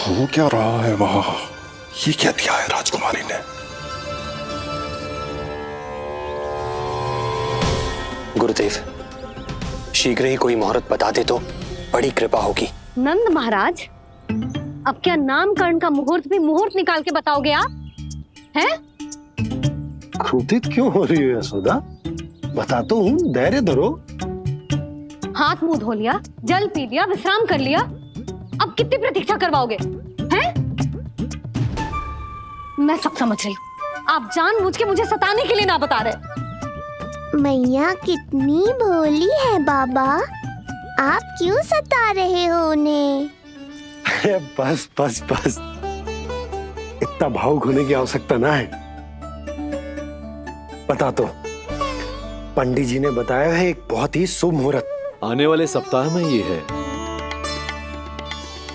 हो क्या रहा है वहां? ये क्या दिया है राजकुमारी ने? गुरुदेव, शीघ्र ही कोई मुहूर्त बता दे तो बड़ी कृपा होगी। नंद महाराज, अब क्या नामकरण का मुहूर्त भी मुहूर्त निकाल के बताओगे आप? हैं? क्रोधित क्यों हो रही हो यशोदा? बताता हूँ, धैर्य धरो। हाथ मुंह धो लिया, जल पी लिया, विश्राम कर लिया, अब कितनी प्रतीक्षा करवाओगे? हैं? मैं सब समझ रही हूँ, आप जानबूझ के मुझे सताने के लिए ना बता रहे। मैया कितनी भोली है बाबा, आप क्यों सता रहे हो उन्हें? बस बस बस, इतना भावुक होने की आवश्यकता ना है। बता तो, पंडित जी ने बताया है एक बहुत ही शुभ मुहूर्त आने वाले सप्ताह में ये है।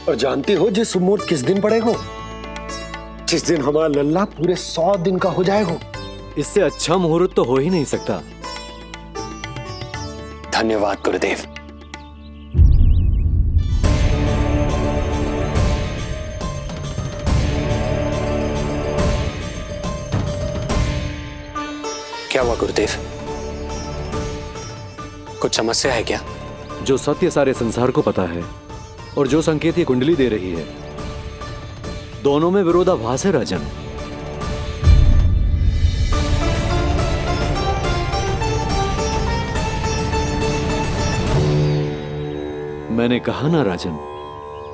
और जानते हो जिस शुभ मुहूर्त किस दिन पड़ेगा? जिस दिन हमारा लल्ला पूरे 100 दिन का हो जाएगा। इससे अच्छा मुहूर्त तो हो ही नहीं सकता। धन्यवाद गुरुदेव। क्या हुआ गुरुदेव? कुछ समस्या है क्या? जो सत्य सारे संसार को पता है और जो संकेत ये कुंडली दे रही है, दोनों में विरोधाभास है राजन। मैंने कहा ना राजन,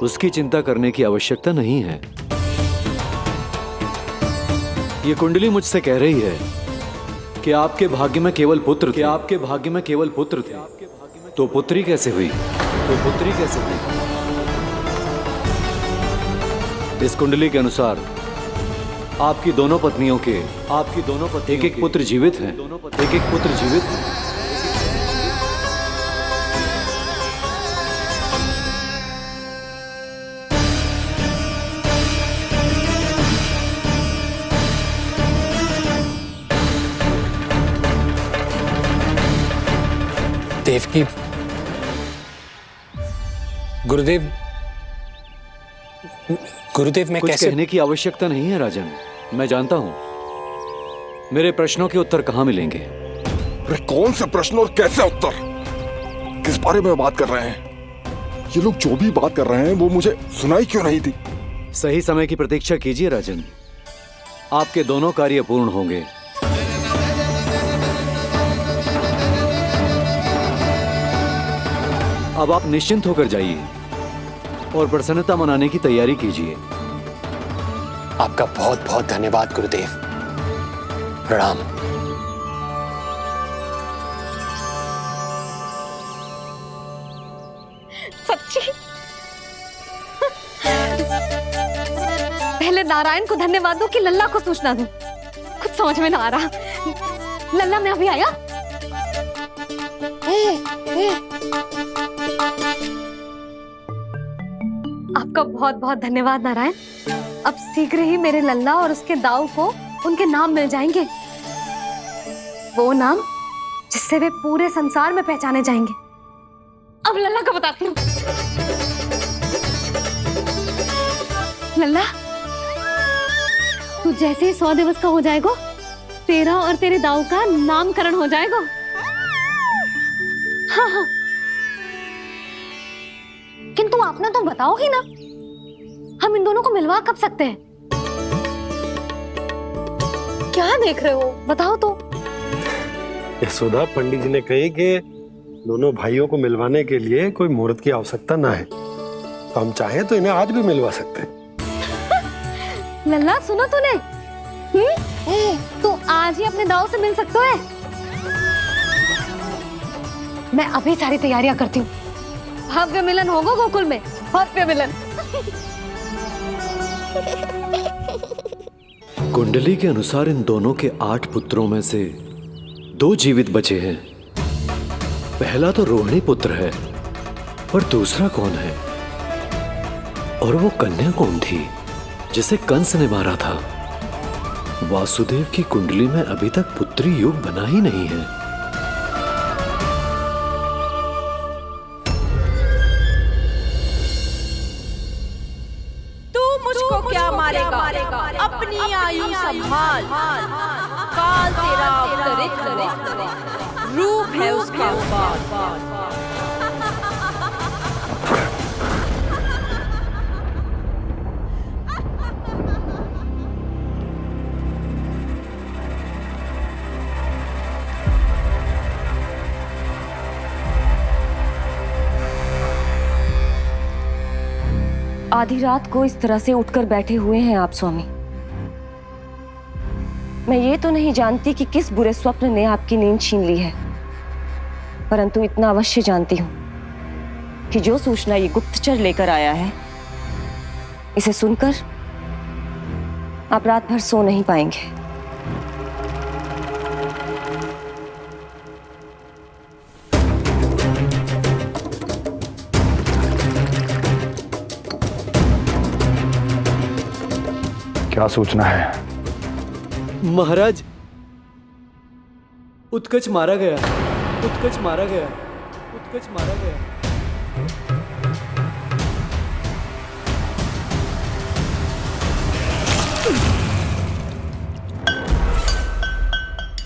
उसकी चिंता करने की आवश्यकता नहीं है। ये कुंडली मुझसे कह रही है कि आपके भाग्य में केवल पुत्र थे। आपके भाग्य में केवल पुत्र थे, तो पुत्री कैसे हुई? इस कुंडली के अनुसार आपकी दोनों पत्नियों के एक एक पुत्र जीवित हैं। देवकी, गुरुदेव मैं कुछ कैसे? कहने की आवश्यकता नहीं है राजन, मैं जानता हूं मेरे प्रश्नों के उत्तर कहां मिलेंगे। अरे कौन से प्रश्न और कैसे उत्तर? किस बारे में बात कर रहे हैं? ये लोग जो भी बात कर रहे हैं वो मुझे सुनाई क्यों नहीं थी? सही समय की प्रतीक्षा कीजिए राजन, आपके दोनों कार्य पूर्ण होंगे। अब आप निश्चिंत होकर जाइए और प्रसन्नता मनाने की तैयारी कीजिए। आपका बहुत बहुत धन्यवाद गुरुदेव। प्रणाम। सच्ची? पहले नारायण को धन्यवाद दूं कि लल्ला को सूचना दूं? कुछ समझ में ना आ रहा। लल्ला मैं अभी आया। आपका बहुत बहुत धन्यवाद नारायण। अब शीघ्र ही मेरे लल्ला और उसके दाऊ को उनके नाम मिल जाएंगे, वो नाम जिससे वे पूरे संसार में पहचाने जाएंगे। अब लल्ला को बताती हूँ। लल्ला, तू जैसे ही 100 दिवस का हो जाएगा, तेरा और तेरे दाऊ का नामकरण हो जाएगा। हाँ हाँ, किंतु आप ना तो बताओगे ना, हम इन दोनों को मिलवा कब सकते हैं? क्या देख रहे हो, बताओ तो। यशोदा, पंडित जी ने कही कि दोनों भाइयों को मिलवाने के लिए कोई मुहूर्त की आवश्यकता ना है, तो हम चाहें तो इन्हें आज भी मिलवा सकते हैं। लल्ला सुनो तूने, तू आज ही अपने दाऊ से मिल सकते है। मैं अभी सारी तैयारियां करती हूँ। भव्य मिलन होगा गोकुल में, भव्य मिलन। कुंडली के अनुसार इन दोनों के 8 पुत्रों में से 2 जीवित बचे हैं। पहला तो रोहिणी पुत्र है, पर दूसरा कौन है? और वो कन्या कौन थी जिसे कंस ने मारा था? वासुदेव की कुंडली में अभी तक पुत्री योग बना ही नहीं है। तू हाल काल तेरा अवतरित रूप है उसका उपाल। आधी रात को इस तरह से उठकर बैठे हुए हैं आप स्वामी। मैं ये तो नहीं जानती कि किस बुरे स्वप्न ने आपकी नींद छीन ली है, परंतु इतना अवश्य जानती हूं कि जो सूचना ये गुप्तचर लेकर आया है, इसे सुनकर आप रात भर सो नहीं पाएंगे। क्या सूचना है? महाराज, उत्कच मारा गया, उत्कच मारा गया, उत्कच मारा गया।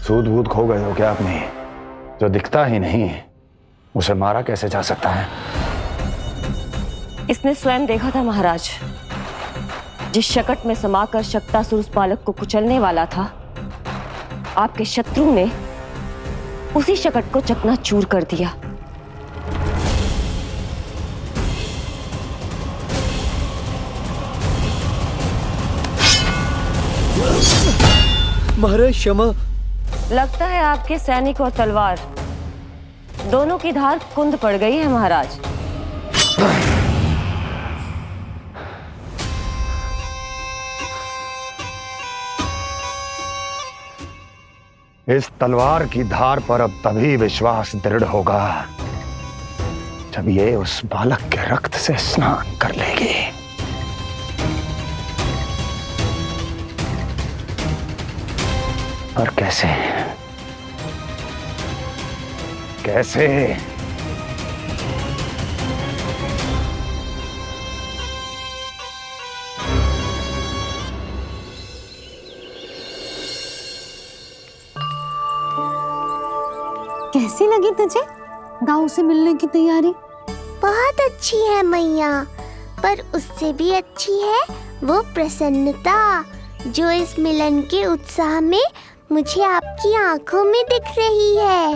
सूद वूद खो गए हो क्या अपनी? जो दिखता ही नहीं उसे मारा कैसे जा सकता है? इसने स्वयं देखा था महाराज। जिस शकट में समाकर शक्तासुर उस बालक को कुचलने वाला था, आपके शत्रु ने उसी शकट को चकनाचूर कर दिया। महाराज क्षमा। लगता है आपके सैनिक और तलवार दोनों की धार कुंद पड़ गई है महाराज। इस तलवार की धार पर अब तभी विश्वास दृढ़ होगा जब ये उस बालक के रक्त से स्नान कर लेगी। और कैसे? कैसे? कैसी लगी तुझे दाऊ से मिलने की तैयारी? बहुत अच्छी है मैया, पर उससे भी अच्छी है वो प्रसन्नता जो इस मिलन के उत्साह में मुझे आपकी आंखों में दिख रही है।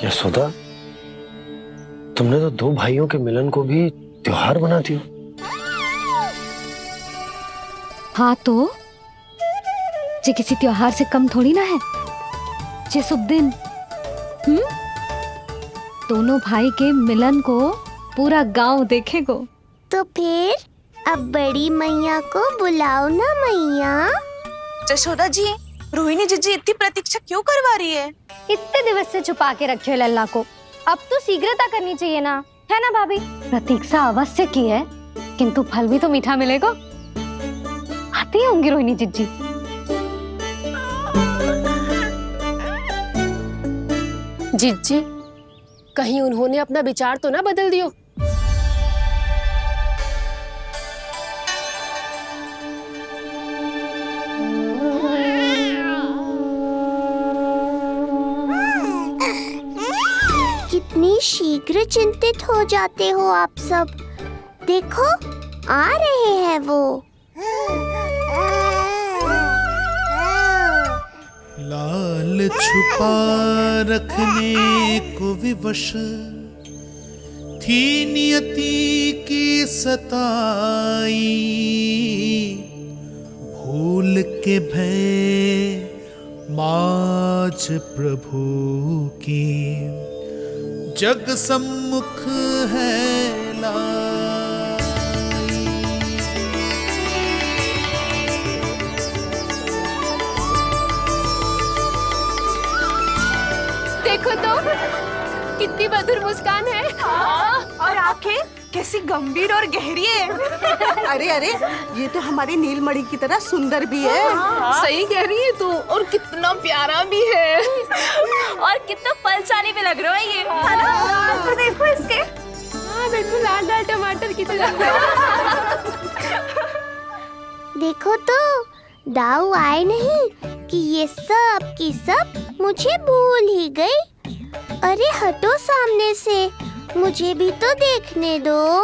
यशोदा, तुमने तो दो भाइयों के मिलन को भी त्योहार बना दिया। हाँ तो ये किसी त्योहार से कम थोड़ी ना है। ये शुभ दिन दोनों भाई के मिलन को पूरा गांव देखेगो। तो फिर अब बड़ी मैया को बुलाओ ना मैया। यशोदा जी, रोहिणी जीजी इतनी प्रतीक्षा क्यों करवा रही है? इतने दिवस से छुपा के रखे हो लल्ला को, अब तो शीघ्रता करनी चाहिए ना, है ना भाभी? प्रतीक्षा अवश्य की है, किंतु फल भी तो मीठा मिलेगा। आती होंगी रोहिणी जीजी। जीजी, कहीं उन्होंने अपना विचार तो ना बदल दियो? कितनी शीघ्र चिंतित हो जाते हो आप सब। देखो आ रहे हैं वो। लाल छुपा रखने को विवश थी नियति की सताई, भूल के भय माज प्रभु की जग सम्मुख है देखो तो कितनी मधुर मुस्कान है। और आंखें कैसी गंभीर और गहरी है। अरे अरे, ये तो हमारी नीलमणि की तरह सुंदर भी है। सही कह रही है तू, और कितना प्यारा भी है, और कितना पलसानी भी लग रहा है ये। तो देखो इसके बिल्कुल लाल लाल टमाटर की तरह। देखो तो दाऊ आए नहीं कि ये सब की सब मुझे भूल ही गई। अरे हटो सामने से, मुझे भी तो देखने दो।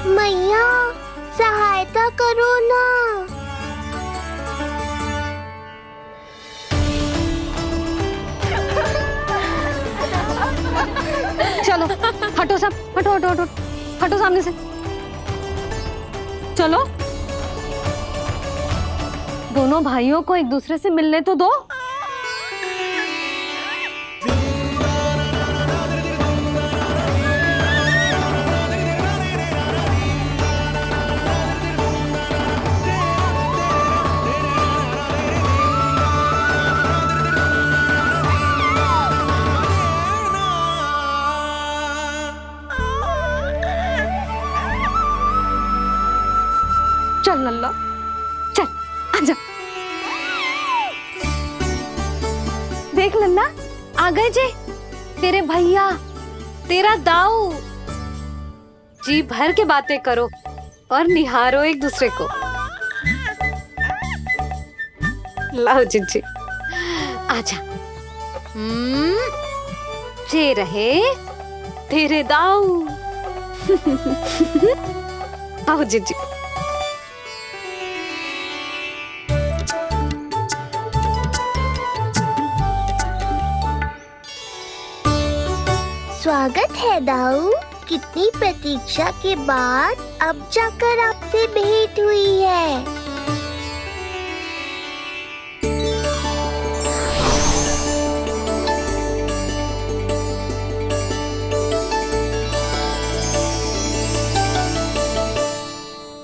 मैया सहायता करो ना। चलो हटो सब, हटो हटो हटो हटो सामने से। चलो दोनों भाइयों को एक दूसरे से मिलने तो दो। चल लल्ला, चल आजा। देख लल्ला, आ गए जे तेरे भैया, तेरा दाऊ। जी भर के बातें करो और निहारो एक दूसरे को। लाओ जिज्जी, आजा। जे रहे तेरे दाऊ। आओ जिज्जी। स्वागत है दाऊ। कितनी प्रतीक्षा के बाद अब जाकर आपसे भेंट हुई है।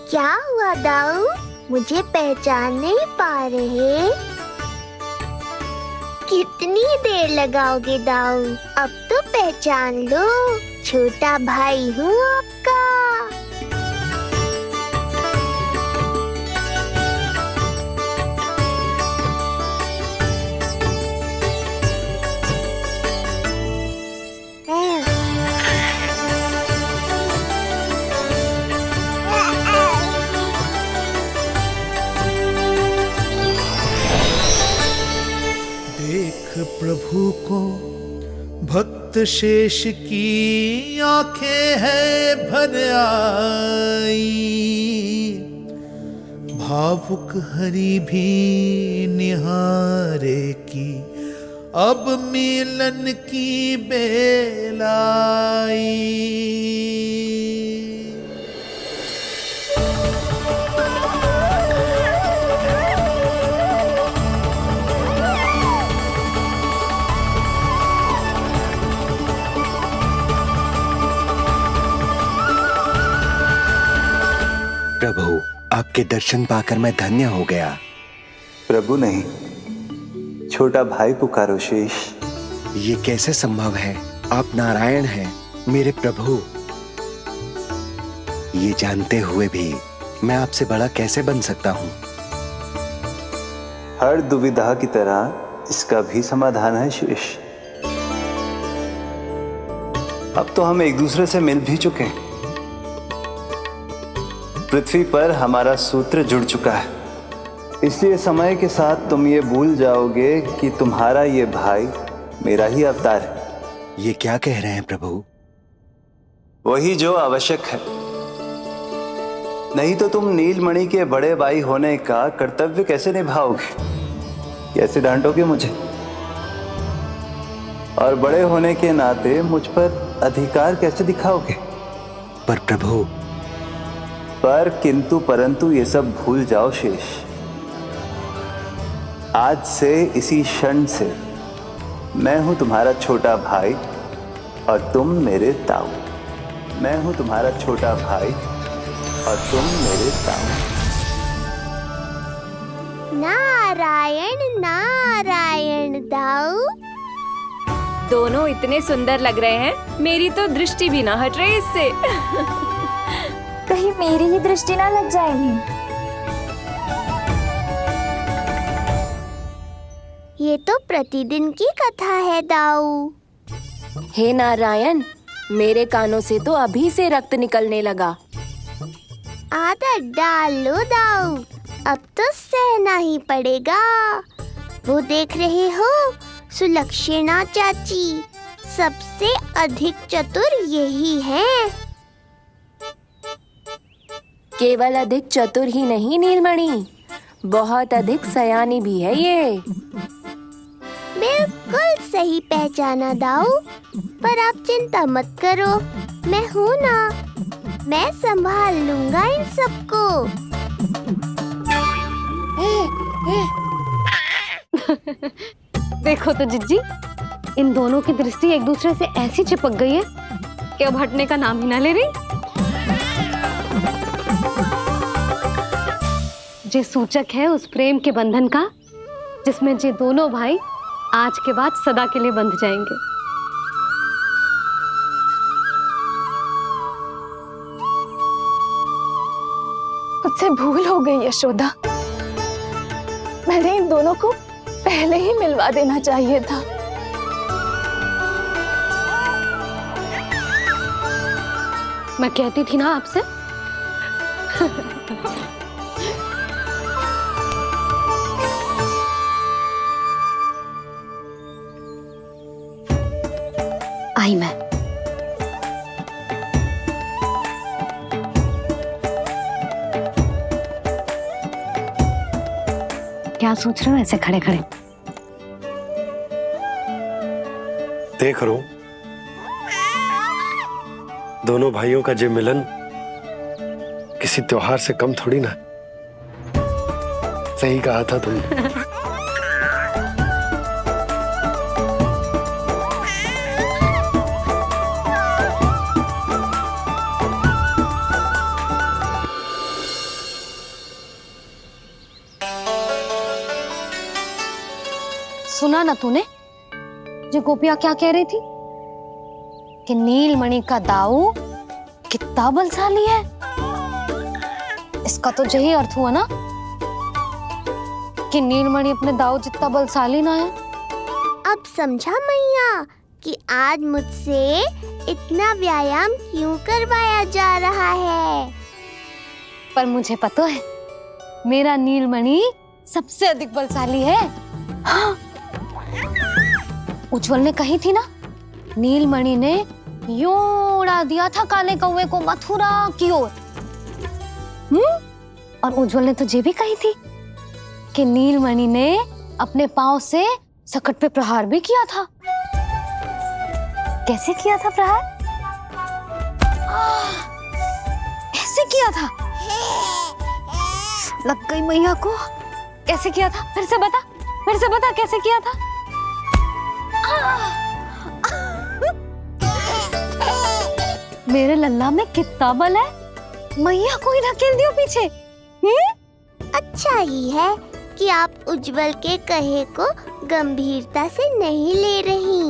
क्या हुआ दाऊ, मुझे पहचान नहीं पा रहे? कितनी देर लगाओगे दाऊ? अब तो पहचान लो, छोटा भाई हूँ आपका। प्रभु को भक्त शेष की आंखें है भर आई, भावुक हरि भी निहारे की अब मिलन की बेल आई। प्रभु, आपके दर्शन पाकर मैं धन्य हो गया। प्रभु नहीं, छोटा भाई पुकारो शेष। ये कैसे संभव है? आप नारायण हैं, मेरे प्रभु। ये जानते हुए भी मैं आपसे बड़ा कैसे बन सकता हूँ? हर दुविधा की तरह इसका भी समाधान है शेष। अब तो हम एक दूसरे से मिल भी चुके हैं। पृथ्वी पर हमारा सूत्र जुड़ चुका है, इसलिए समय के साथ तुम ये भूल जाओगे कि तुम्हारा ये भाई मेरा ही अवतार है। ये क्या कह रहे हैं प्रभु? वही जो आवश्यक है। नहीं तो तुम नीलमणि के बड़े भाई होने का कर्तव्य कैसे निभाओगे? कैसे डांटोगे मुझे? और बड़े होने के नाते मुझ पर अधिकार कैसे दिखाओगे? पर प्रभु, पर किंतु परंतु ये सब भूल जाओ शेष। आज से इसी क्षण से मैं हूं तुम्हारा छोटा भाई और तुम मेरे ताऊ। मैं हूं तुम्हारा छोटा भाई और तुम मेरे ताऊ। नारायण नारायण दाऊ। दोनों इतने सुंदर लग रहे हैं, मेरी तो दृष्टि भी ना हट रही इससे। कहीं मेरी ही दृष्टि ना लग जाएगी। प्रतिदिन की कथा है दाऊ। हे नारायण, मेरे कानों से तो अभी से रक्त निकलने लगा। आदत डाल लो दाऊ, अब तो सहना ही पड़ेगा। वो देख रहे हो, सुलक्षणा चाची सबसे अधिक चतुर यही हैं। केवल अधिक चतुर ही नहीं नीलमणि, बहुत अधिक सयानी भी है ये। बिल्कुल सही पहचाना दाऊ, पर आप चिंता मत करो, मैं हूँ ना, मैं संभाल लूंगा इन सबको। देखो तो जिज्जी, इन दोनों की दृष्टि एक दूसरे से ऐसी चिपक गई है कि अब हटने का नाम ही ना ले रही। ये सूचक है उस प्रेम के बंधन का जिसमें ये दोनों भाई आज के बाद सदा के लिए बंध जाएंगे। मुझसे भूल हो गई यशोदा, मैंने इन दोनों को पहले ही मिलवा देना चाहिए था। मैं कहती थी ना आपसे। आई मैं। क्या सोच रहे हो ऐसे खड़े खड़े? देख रहा हूं दोनों भाइयों का ये मिलन किसी त्योहार से कम थोड़ी ना। सही कहा था तुमने। सुना ना तूने जो गोपिया क्या कह रही थी कि नीलमणि का दाऊ कितना बलशाली है। इसका तो यही अर्थ हुआ ना कि नीलमणि अपने दाऊ जितना बलशाली ना है। अब समझा मैया कि आज मुझसे इतना व्यायाम क्यों करवाया जा रहा है। पर मुझे पता है मेरा नीलमणि सबसे अधिक बलशाली है। हाँ। उज्जवल ने कही थी ना, नीलमणि ने यूं उड़ा दिया था काले कौवे को मथुरा की ओर। और उज्जवल ने तो ये भी कही थी कि नीलमणि ने अपने पांव से सकट पे प्रहार भी किया था। कैसे किया था प्रहार? ऐसे किया था। लग गई मैया को। कैसे किया था? फिर से बता कैसे किया था? मेरे लल्ला में कितना बल है, मैया को ही धकेल दियो पीछे। अच्छा ही है कि आप उज्जवल के कहे को गंभीरता से नहीं ले रही,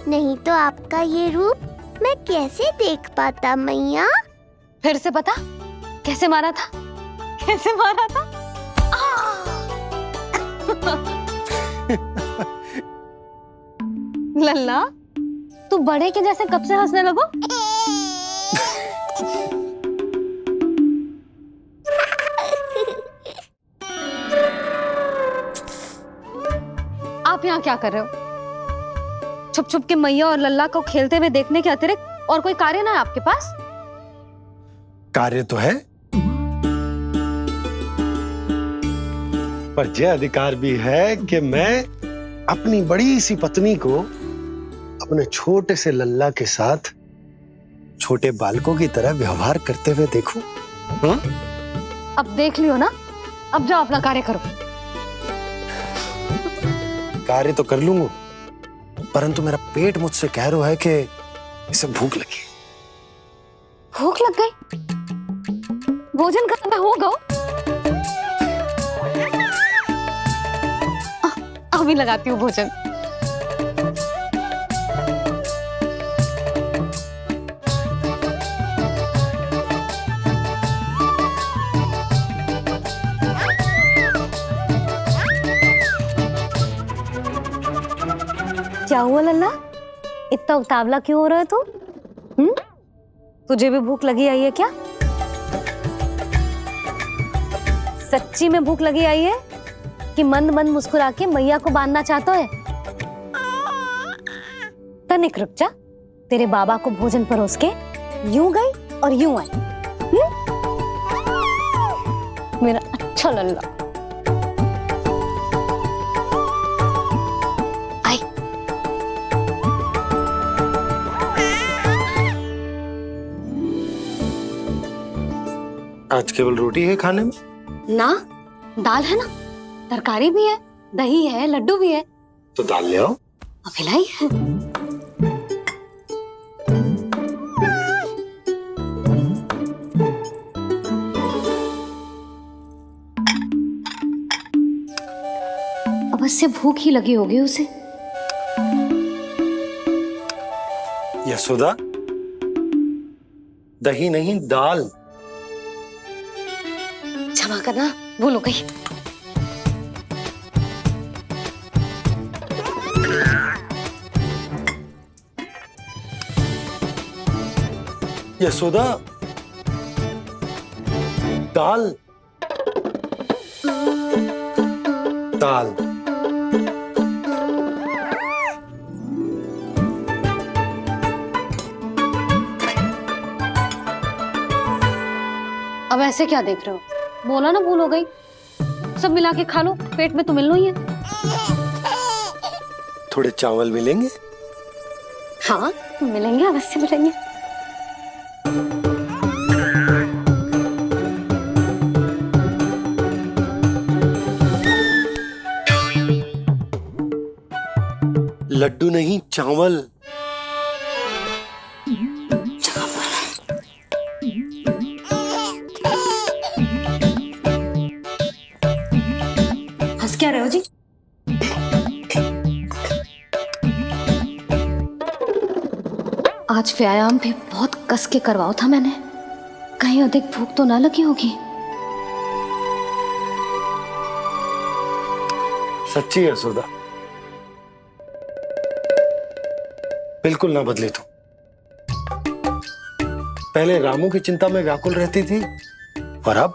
नहीं तो आपका ये रूप मैं कैसे देख पाता मैया। फिर से बता कैसे मारा था? कैसे मारा था? लल्ला तू बड़े के जैसे कब से हंसने लगो? आप यहाँ क्या कर रहे हो? छुप छुप के मैया और लल्ला को खेलते हुए देखने के अतिरिक्त और कोई कार्य ना है आपके पास? कार्य तो है, पर यह अधिकार भी है कि मैं अपनी बड़ी सी पत्नी को अपने छोटे से लल्ला के साथ छोटे बालकों की तरह व्यवहार करते हुए देखूं। हाँ? अब देख लियो ना, अब जाओ अपना कार्य करो। कार्य तो कर लूंगा, परंतु मेरा पेट मुझसे कह रहा है कि इसे भूख लगी। भूख लग गई? भोजन का समय होगा। अभी लगाती हूँ भोजन। क्या हुआ लल्ला, इतना उतावला क्यों हो रहा है तू? तुझे भी भूख लगी आई है क्या? सच्ची में भूख लगी आई है कि मंद मंद मुस्कुरा के मैया को बांधना चाहता है? तनिक रुक जा, तेरे बाबा को भोजन परोस के यूं गई और यूं आई। मेरा अच्छा लल्ला। आई। आज केवल रोटी है खाने में? ना, दाल है ना, तरकारी भी है, दही है, लड्डू भी है। तो दाल ले आओ। अभी लाई है। अवश्य भूख ही लगी होगी उसे। यशोदा, दही नहीं दाल। क्षमा करना, भूल हो गई। यशोदा, दाल दाल। अब ऐसे क्या देख रहे हो? बोला ना भूल हो गई। सब मिला के खा लो, पेट में तो मिलना ही है। थोड़े चावल मिलेंगे? हाँ मिलेंगे, अवश्य मिलेंगे। लड्डू नहीं, चावल। हंस क्या रहे हो जी? आज व्यायाम भी बहुत कस के करवाओ था मैंने, कहीं अधिक भूख तो ना लगी होगी। सच्ची यशोदा, बिल्कुल ना बदले तू। पहले रामू की चिंता में व्याकुल रहती थी और अब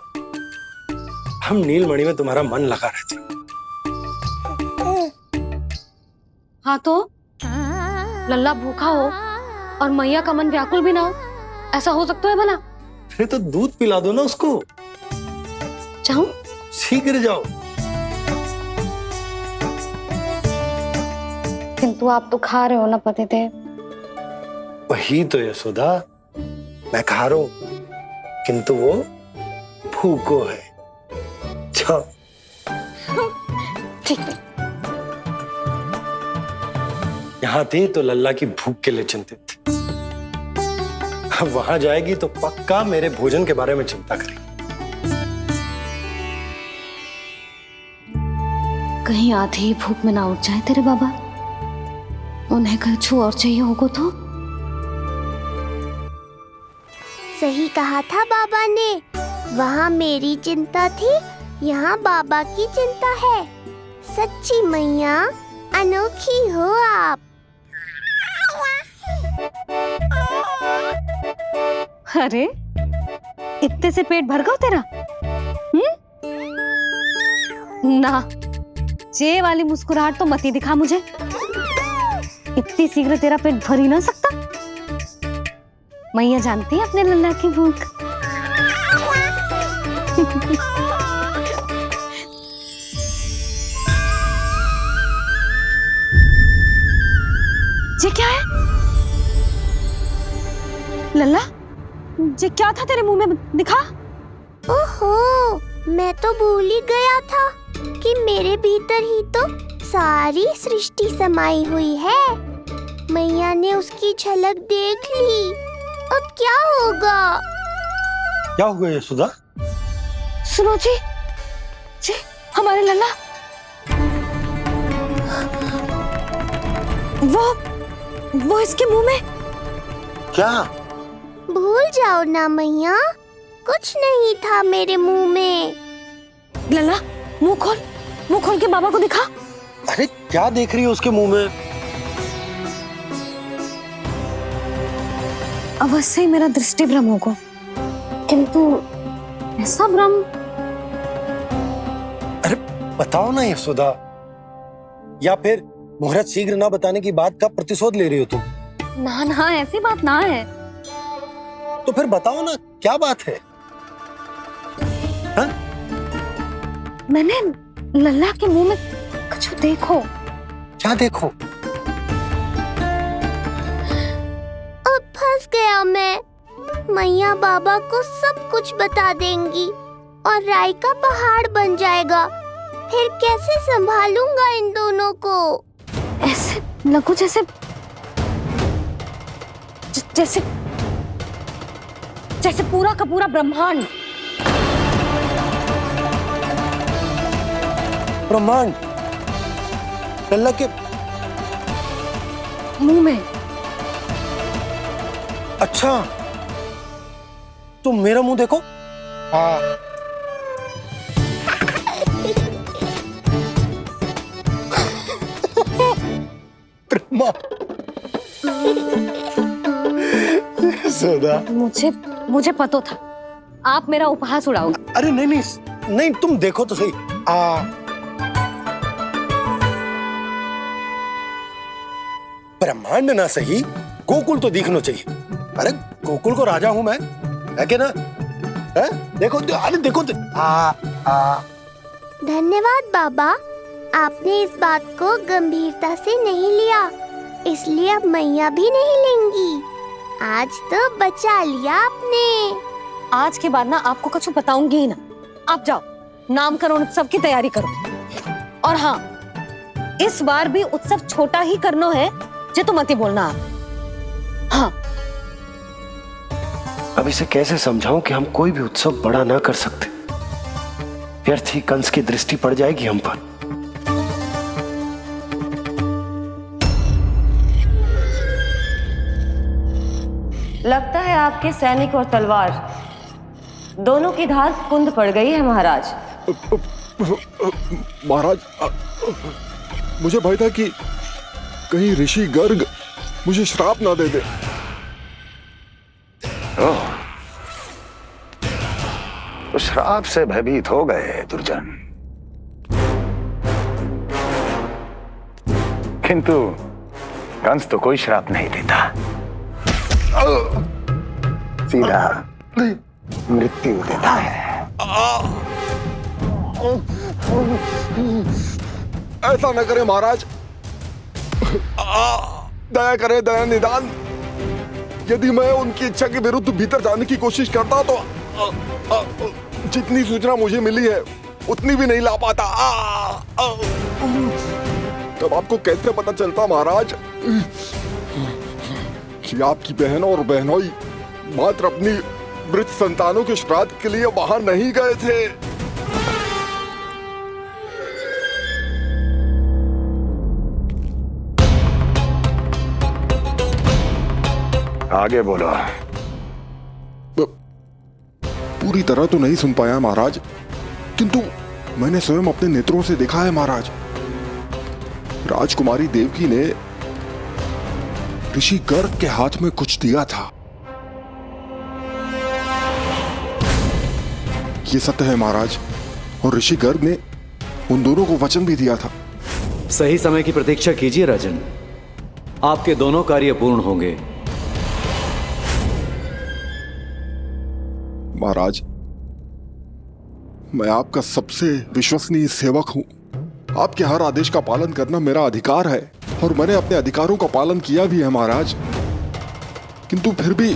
हम नीलमणि में तुम्हारा मन लगा रहते। हाँ तो लल्ला भूखा हो और मैया का मन व्याकुल भी ना हो, ऐसा हो सकता है भला? अरे तो दूध पिला दो ना उसको। जाऊं? शीघ्र जाओ। किंतु आप तो खा रहे हो ना पतिदेव। वही तो यशोदा, मैं खा रहा हूं, किंतु वो भूखो है। जाओ। ठीक है। यहाँ थी तो लल्ला की भूख के लिए चिंतित थी, अब वहां जाएगी तो पक्का मेरे भोजन के बारे में चिंता करेगी। कहीं आधे ही भूख में ना उठ जाए तेरे बाबा, उन्हें कुछ और चाहिए होगा तो? सही कहा था बाबा ने, वहाँ मेरी चिंता थी, यहाँ बाबा की चिंता है। सच्ची मैया, अनोखी हो आप। अरे इतने से पेट भर गया तेरा? ना, ये वाली मुस्कुराहट तो मत ही दिखा मुझे। इतनी शीघ्र तेरा पेट भर ही ना सकता। मैया जानती है अपने लल्ला की भूख। ये क्या है लल्ला? ये क्या था तेरे मुंह में, दिखा। ओहो, मैं तो भूल ही गया था कि मेरे भीतर ही तो सारी सृष्टि समाई हुई है। मैया ने उसकी झलक देख ली, अब क्या होगा? क्या हुआ यशोदा? सुनो जी, हमारे लल्ला वो इसके मुंह में। क्या? भूल जाओ ना मैया, कुछ नहीं था मेरे मुंह में। लल्ला मुंह खोल के बाबा को दिखा। अरे क्या देख रही है उसके मुंह में? अवश्य ही मेरा दृष्टि भ्रम होगा, किंतु ऐसा भ्रम। अरे बताओ ना यशोदा, या फिर मुहूर्त शीघ्र ना बताने की बात का प्रतिशोध ले रही हो तुम? ना ना, ऐसी बात ना है। तो फिर बताओ ना क्या बात है? हा? मैंने लल्ला के मुंह में कुछ देखो। क्या देखो? अब फंस गया मैं। मैया बाबा को सब कुछ बता देंगी और राय का पहाड़ बन जाएगा। फिर कैसे संभालूंगा इन दोनों को? ऐसे लगो जैसे जैसे जैसे पूरा का पूरा ब्रह्मांड। ब्रह्मांड लल्ला के मुंह में? अच्छा, तुम मेरा मुंह देखो। हाँ। ब्रह्मा। यशोदा, मुझे पता था आप मेरा उपहास उड़ाओगे। अरे नहीं नहीं नहीं, तुम देखो तो सही। ब्रह्मांड ना सही, गोकुल तो दिखना चाहिए। अरे गोकुल को राजा हूं मैं, है क्या ना? है? देखो, अरे देखो। धन्यवाद बाबा, आपने इस बात को गंभीरता से नहीं लिया, इसलिए अब मैया भी नहीं लेंगी। आज तो बचा लिया आपने। आज के बाद ना आपको कुछ बताऊंगी ही ना। आप जाओ, नामकरण उत्सव की तैयारी करो। और हाँ, इस बार भी उत्सव छोटा ही करना है, जे तो मत ही बोलना आप। हाँ। अब इसे कैसे समझाऊं कि हम कोई भी उत्सव बड़ा ना कर सकते? व्यर्थ ही कंस की दृष्टि पड़ जाएगी हम पर। लगता है आपके सैनिक और तलवार दोनों की धार कुंद पड़ गई है महाराज। महाराज, मुझे भय था कि कहीं ऋषि गर्ग मुझे श्राप ना दे दे। तो श्राप से भयभीत हो गए दुर्जन, किंतु कंस तो कोई श्राप नहीं देता, सीधा मृत्यु देता है। ऐसा न करे महाराज, दया करे, दया निदान। यदि मैं उनकी इच्छा के विरुद्ध भीतर जाने की कोशिश करता तो जितनी सूचना मुझे मिली है उतनी भी नहीं ला पाता। तब आपको कैसे पता चलता महाराज कि आपकी बहन और बहनोई मात्र अपनी वृद्ध संतानों के श्राद्ध के लिए बाहर नहीं गए थे? आगे बोलो। पूरी तरह तो नहीं सुन पाया महाराज, किंतु मैंने स्वयं अपने नेत्रों से देखा है महाराज। राजकुमारी देवकी ने ऋषि गर्ग के हाथ में कुछ दिया था। ये सत्य है महाराज, और ऋषि गर्ग ने उन दोनों को वचन भी दिया था। सही समय की प्रतीक्षा कीजिए राजन, आपके दोनों कार्य पूर्ण होंगे। महाराज, मैं आपका सबसे विश्वसनीय सेवक हूं। आपके हर आदेश का पालन करना मेरा अधिकार है, और मैंने अपने अधिकारों का पालन किया भी है महाराज। किंतु फिर भी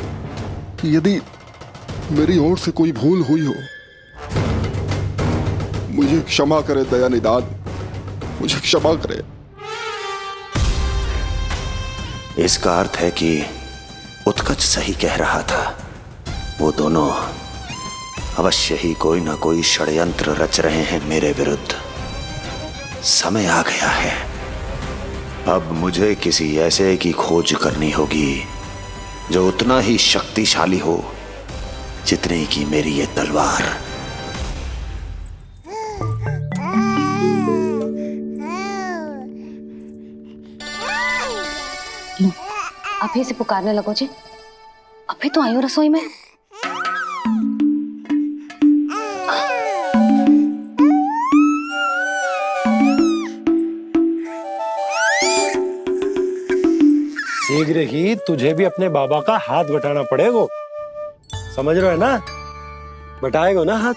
यदि मेरी ओर से कोई भूल हुई हो, मुझे क्षमा करे दया निदान, मुझे क्षमा करे। इसका अर्थ है कि उत्कच सही कह रहा था। वो दोनों अवश्य ही कोई ना कोई षड्यंत्र रच रहे हैं मेरे विरुद्ध। समय आ गया है, अब मुझे किसी ऐसे की खोज करनी होगी जो उतना ही शक्तिशाली हो जितनी की मेरी ये तलवार। आप ही से पुकारने लगो जी, अब अभी तो आई हूँ रसोई में। शीघ्र ही तुझे भी अपने बाबा का हाथ बटाना पड़ेगा, समझ रहे हो ना? बटाएगो ना हाथ?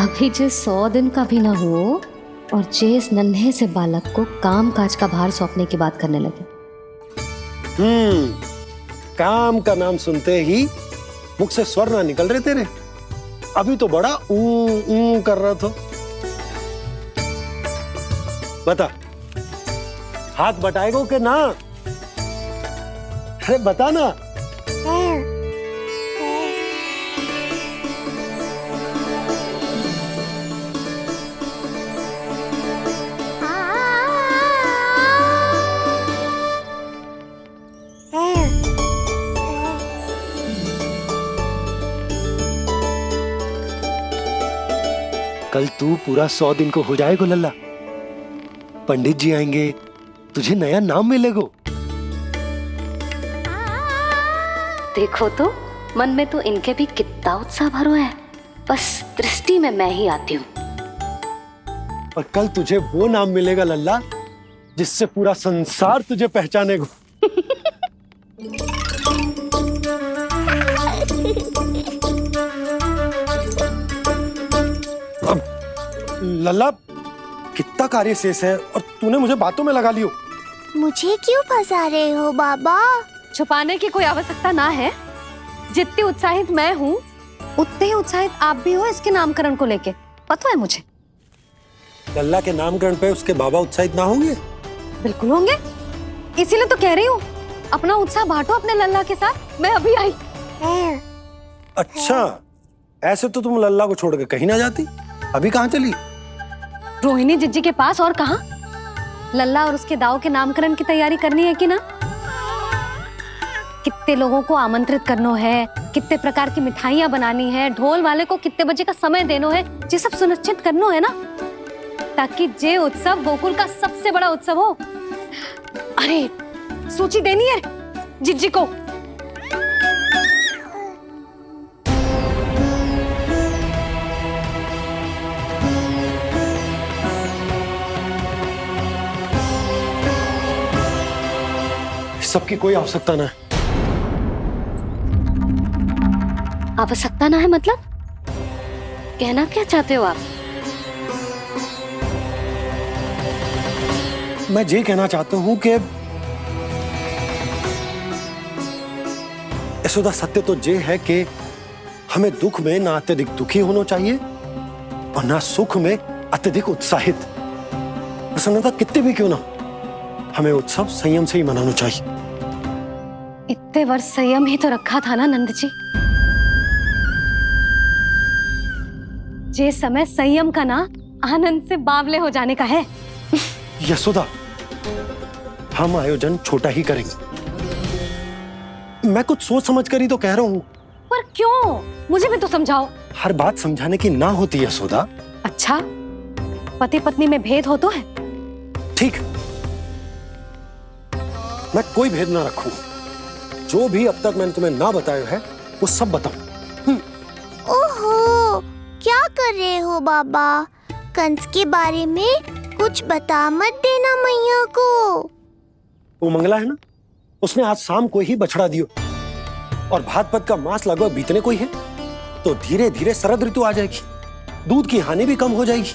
अभी जे 100 दिन का भी ना हो और जे इस नन्हे से बालक को काम काज का भार सौंपने की बात करने लगे। काम का नाम सुनते ही मुख से स्वर ना निकल रहे तेरे? अभी तो बड़ा ऊ कर रहा था। बता, हाथ बटाएगो के ना? अरे बता ना। कल तू पूरा 100 दिन को हो जाएगा लल्ला। पंडित जी आएंगे, तुझे नया नाम मिलेगा। देखो तो मन में तो इनके भी कितना उत्साह भरो है, बस दृष्टि में मैं ही आती हूँ। और कल तुझे वो नाम मिलेगा लल्ला जिससे पूरा संसार तुझे पहचानेगा। अब लल्ला, कितना कार्य शेष है और तूने मुझे बातों में लगा लियो। मुझे क्यों फंसा रहे हो बाबा? छुपाने की कोई आवश्यकता ना है। जितनी उत्साहित मैं हूँ उतने ही उत्साहित आप भी हो इसके नामकरण को लेके, पता है मुझे। लल्ला के नामकरण पे उसके बाबा उत्साहित ना होंगे? बिल्कुल होंगे, इसीलिए तो कह रही हूँ अपना उत्साह बांटो अपने लल्ला के साथ। मैं अभी आई। अच्छा, ऐसे तो तुम लल्ला को छोड़ के कहीं ना जाती। अभी कहाँ चली? रोहिणी जिज्जी के पास, और कहाँ। लल्ला और उसके दाऊ के नामकरण की तैयारी करनी है कि ना? कितने लोगों को आमंत्रित करना है, कितने प्रकार की मिठाइयां बनानी है, ढोल वाले को कितने बजे का समय देना है, ये सब सुनिश्चित करना है ना, ताकि ये उत्सव गोकुल का सबसे बड़ा उत्सव हो। अरे सूची देनी है जिज्जी को। सबकी कोई आवश्यकता ना है। आवश्यकता ना है मतलब? कहना क्या चाहते हो आप? मैं ये कहना चाहता हूं कि यशोदा, सत्य तो ये है कि हमें दुख में ना अत्यधिक दुखी होना चाहिए और ना सुख में अत्यधिक उत्साहित। प्रसन्नता कितने भी क्यों ना, हमें उत्सव संयम से ही मनाना चाहिए। इतने वर्ष संयम ही तो रखा था ना नंद जी। ये समय संयम का ना आनंद से बावले हो जाने का है। यशोदा, हम आयोजन छोटा ही करेंगे। मैं कुछ सोच समझ कर ही तो कह रहा हूं। पर क्यों? मुझे भी तो समझाओ। हर बात समझाने की ना होती है यशोदा। अच्छा, पति पत्नी में भेद हो तो है? ठीक, मैं कोई भेद ना रखूं। जो भी अब तक मैंने तुम्हें ना बताया है वो सब बताऊं। ओहो, क्या कर रहे हो बाबा? कंस के बारे में कुछ बता मत देना मैया को। वो मंगला है ना, उसने आज शाम को ही बछड़ा दियो और भाद्रपद का मास लगभग बीतने को ही है, तो धीरे धीरे शरद ऋतु आ जाएगी, दूध की हानि भी कम हो जाएगी।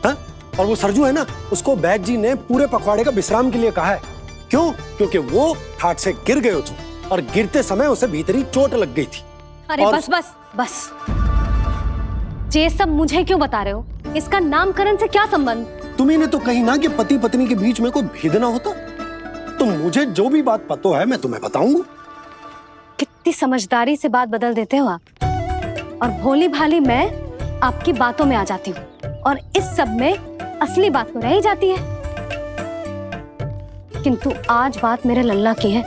हाँ? और वो सरजू है ना, उसको बैद जी ने पूरे पखवाड़े का विश्राम के लिए कहा है। क्यों? क्योंकि वो ठाट से गिर गए थे और गिरते समय उसे भीतरी चोट लग गई थी। अरे बस बस बस, ये सब मुझे क्यों बता रहे हो? इसका नामकरण से क्या संबंध? तुम्ही ने तो कही ना कि पति पत्नी के बीच में कोई भेद ना होता। तो मुझे जो भी बात पता है मैं तुम्हें बताऊंगा। कितनी समझदारी से बात बदल देते हो आप, और भोली भाली मैं आपकी बातों में आ जाती हूँ और इस सब में असली बात तो रह ही जाती है। किंतु आज बात मेरे लल्ला की है।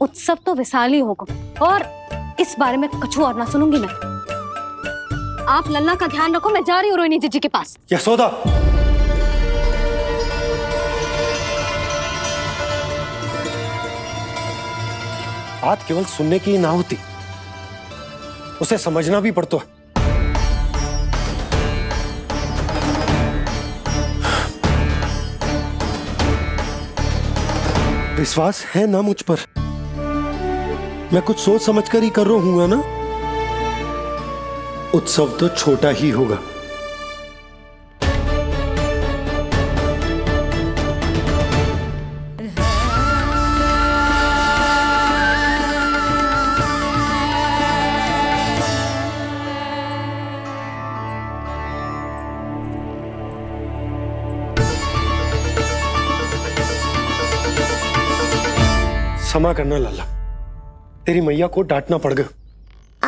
उत्सव तो विशाल ही होगा और इस बारे में कछु और ना सुनूंगी मैं। आप लल्ला का ध्यान रखो, मैं जा रही हूँ रोहिणी जीजी के पास। यशोदा, बात केवल सुनने की ही ना होती, उसे समझना भी पड़ता। विश्वास है ना मुझ पर? मैं कुछ सोच समझकर ही कर रहा हूं ना। उत्सव तो छोटा ही होगा। क्षमा करना लल्ला, तेरी मैया को डांटना पड़ गया।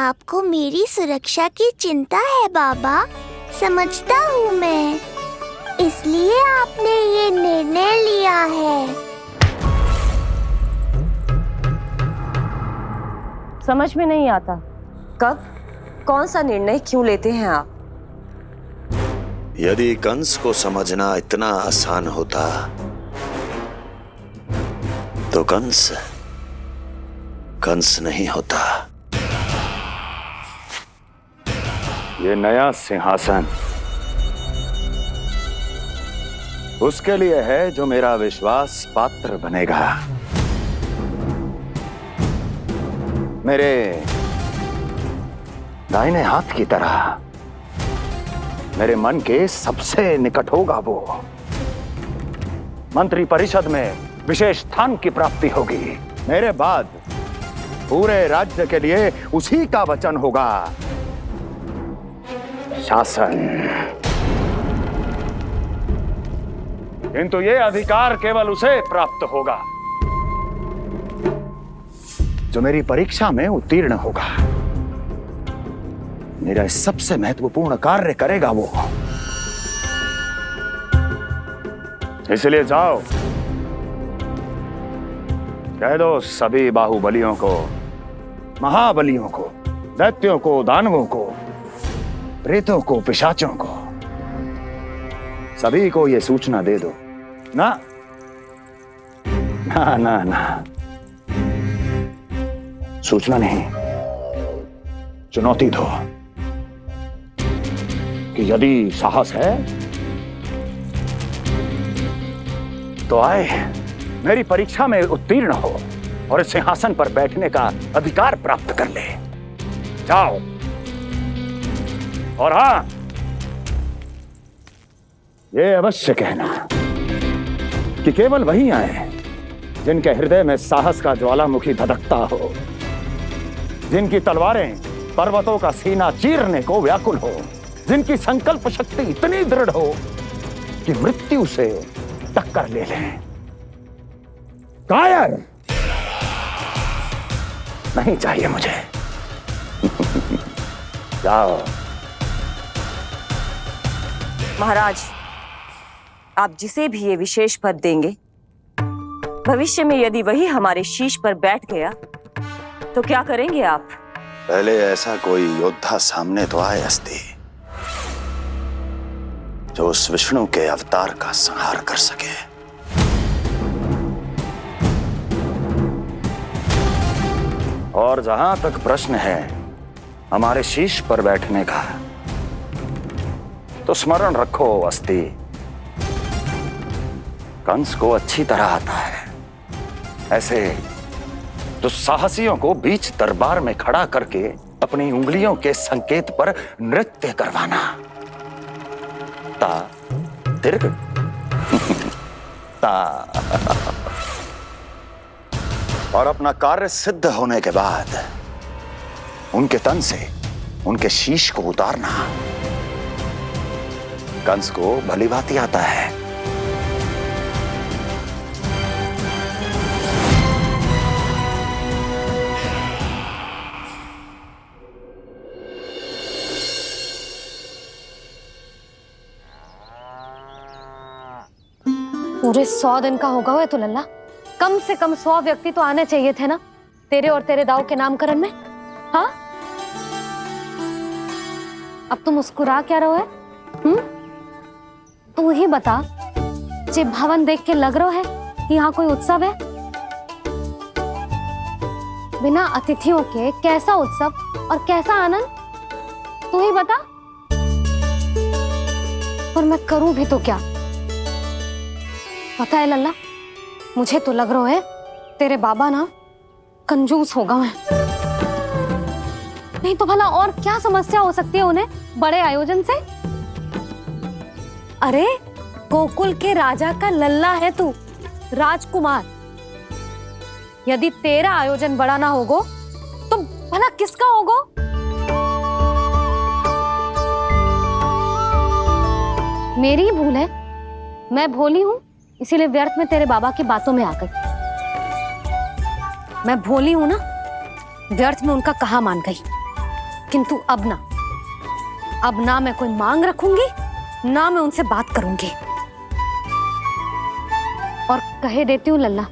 आपको मेरी सुरक्षा की चिंता है बाबा, समझता हूँ मैं, इसलिए आपने ये निर्णय लिया है। समझ में नहीं आता, कब कौन सा निर्णय क्यों लेते हैं आप? यदि कंस को समझना इतना आसान होता तो कंस नहीं होता। ये नया सिंहासन उसके लिए है जो मेरा विश्वास पात्र बनेगा। मेरे दाहिने हाथ की तरह मेरे मन के सबसे निकट होगा वो। मंत्री परिषद में विशेष स्थान की प्राप्ति होगी। मेरे बाद पूरे राज्य के लिए उसी का वचन होगा। शासन। किंतु ये अधिकार केवल उसे प्राप्त होगा जो मेरी परीक्षा में उत्तीर्ण होगा। मेरा सबसे महत्वपूर्ण कार्य करेगा वो। इसलिए जाओ, कह दो सभी बाहुबलियों को, महाबलियों को, दैत्यों को, दानवों को, प्रेतों को, पिशाचों को, सभी को यह सूचना दे दो ना ना ना ना, सूचना नहीं, चुनौती दो कि यदि साहस है तो आए, मेरी परीक्षा में उत्तीर्ण हो और इस सिंहासन पर बैठने का अधिकार प्राप्त कर ले। जाओ। और हां, ये अवश्य कहना कि केवल वही आए जिनके हृदय में साहस का ज्वालामुखी धधकता हो, जिनकी तलवारें पर्वतों का सीना चीरने को व्याकुल हो, जिनकी संकल्प शक्ति इतनी दृढ़ हो कि मृत्यु से टक्कर ले लें। कायर नहीं चाहिए मुझे। जाओ। महाराज, आप जिसे भी ये विशेष पद देंगे, भविष्य में यदि वही हमारे शीश पर बैठ गया तो क्या करेंगे आप? पहले ऐसा कोई योद्धा सामने तो आए अस्ति, जो उस विष्णु के अवतार का संहार कर सके। और जहां तक प्रश्न है हमारे शीश पर बैठने का, तो स्मरण रखो अस्ति, कंस को अच्छी तरह आता है ऐसे दुस्साहसियों को बीच दरबार में खड़ा करके अपनी उंगलियों के संकेत पर नृत्य करवाना। ता दीर्घ ता। और अपना कार्य सिद्ध होने के बाद उनके तन से उनके शीश को उतारना। कंस को भली भांति आता है। पूरे 100 दिन का होगा हुआ तो लल्ला, कम से कम 100 व्यक्ति तो आने चाहिए थे ना तेरे और तेरे दाऊ के नामकरण में। हाँ, अब तुम मुस्कुरा क्या रहो है? तू ही बता, जे भवन देख के लग रहा है कि यहाँ कोई उत्सव है? बिना अतिथियों के कैसा उत्सव और कैसा आनंद, तू ही बता। पर मैं करूं भी तो क्या? पता है लल्ला, मुझे तो लग रहा है तेरे बाबा ना कंजूस होगा। मैं नहीं तो भला और क्या समस्या हो सकती है उन्हें बड़े आयोजन से? अरे गोकुल के राजा का लल्ला है तू, राजकुमार। यदि तेरा आयोजन बड़ा ना होगो तो भला किसका होगो? मेरी ही भूल है, मैं भोली हूं, इसीलिए व्यर्थ में तेरे बाबा की बातों में आ गई। मैं भोली हूं ना, व्यर्थ में उनका कहा मान गई। किंतु अब ना मैं कोई मांग रखूंगी, ना मैं उनसे बात करूंगी। और कहे देती हूँ लल्ला,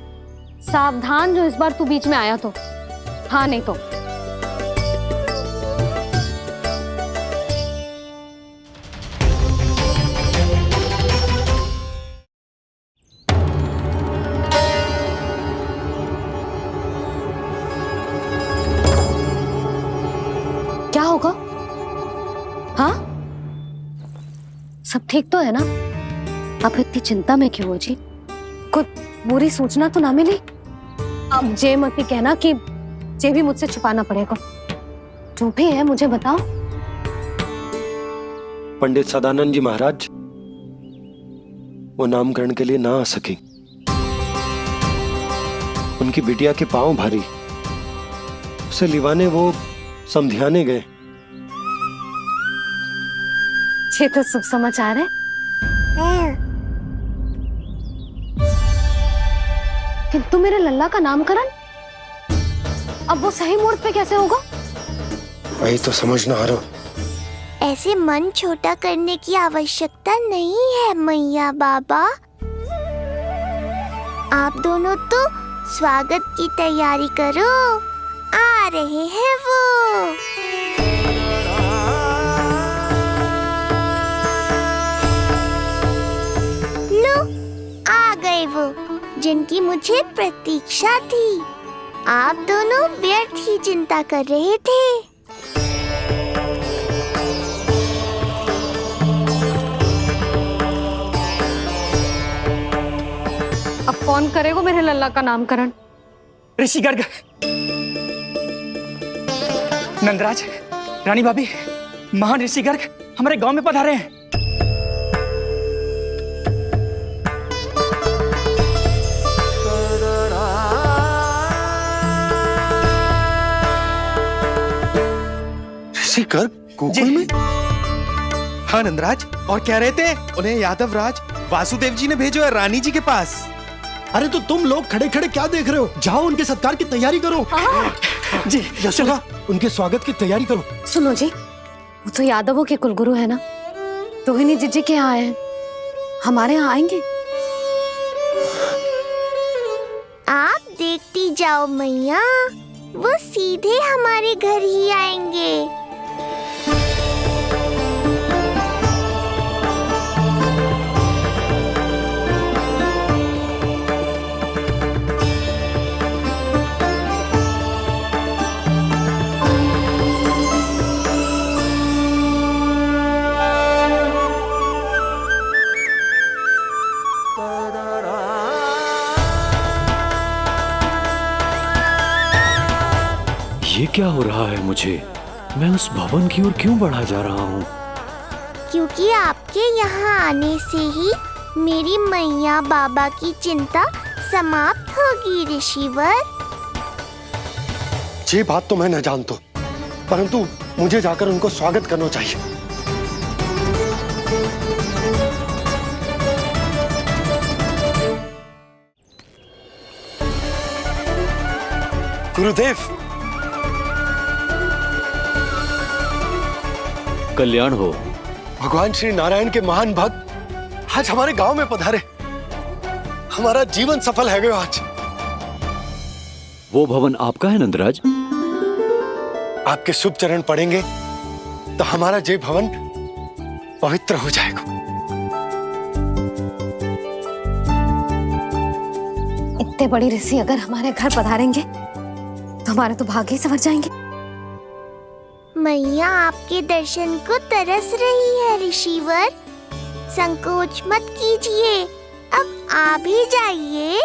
सावधान जो इस बार तू बीच में आया तो। हाँ नहीं तो क्या होगा? हाँ, सब ठीक तो है ना? आप इतनी चिंता में क्यों हो जी? कोई बुरी सूचना तो ना मिली? अब जे मत ही कहना कि जे भी मुझसे छुपाना पड़ेगा। जो भी है मुझे बताओ। पंडित सदानंद जी महाराज वो नामकरण के लिए ना आ सके। उनकी बिटिया के पांव भारी, उसे लिवाने वो समझाने गए। ये तो शुभ समाचार है। किंतु मेरे लल्ला का नामकरण अब वो सही मुहूर्त पे कैसे होगा? वही तो समझ ना आ रहा। ऐसे मन छोटा करने की आवश्यकता नहीं है मैया बाबा। आप दोनों तो स्वागत की तैयारी करो, आ रहे हैं वो। लो, आ गए वो जिनकी मुझे प्रतीक्षा थी। आप दोनों व्यर्थ ही चिंता कर रहे थे। अब कौन करेगा मेरे लल्ला का नामकरण? ऋषि गर्ग, नंदराज, रानी भाभी, महान ऋषि गर्ग हमारे गांव में पधारे हैं। ऋषि गर्ग गोकुल में? हाँ नंदराज, और कह रहे थे उन्हें यादव राज वासुदेव जी ने भेजो है रानी जी के पास। अरे तो तुम लोग खड़े खड़े क्या देख रहे हो? जाओ उनके सत्कार की तैयारी करो। जी यशोदा, उनके स्वागत की तैयारी करो। सुनो जी, वो तो यादवों के कुलगुरु है ना, रोहिणी जीजी के यहाँ आए, हमारे यहाँ आएंगे। आप देखती जाओ मैया, वो सीधे हमारे घर ही आएंगे। ये क्या हो रहा है मुझे? मैं उस भवन की ओर क्यों बढ़ा जा रहा हूँ? क्योंकि आपके यहाँ आने से ही मेरी मैया बाबा की चिंता समाप्त होगी ऋषिवर। ये बात तो मैं न जानता, परंतु मुझे जाकर उनको स्वागत करना चाहिए। गुरुदेव, कल्याण हो। भगवान श्री नारायण के महान भक्त आज हमारे गांव में पधारे। हमारा जीवन सफल है गयो आज। वो भवन आपका है नंदराज? आपके शुभ चरण पड़ेंगे तो हमारा जय भवन पवित्र हो जाएगा। इतने बड़ी ऋषि अगर हमारे घर पधारेंगे तो तो हमारे तो भाग्य ही संवर जाएंगे। मैया आपके दर्शन को तरस रही है ऋषिवर। संकोच मत कीजिए, अब आ भी जाइए।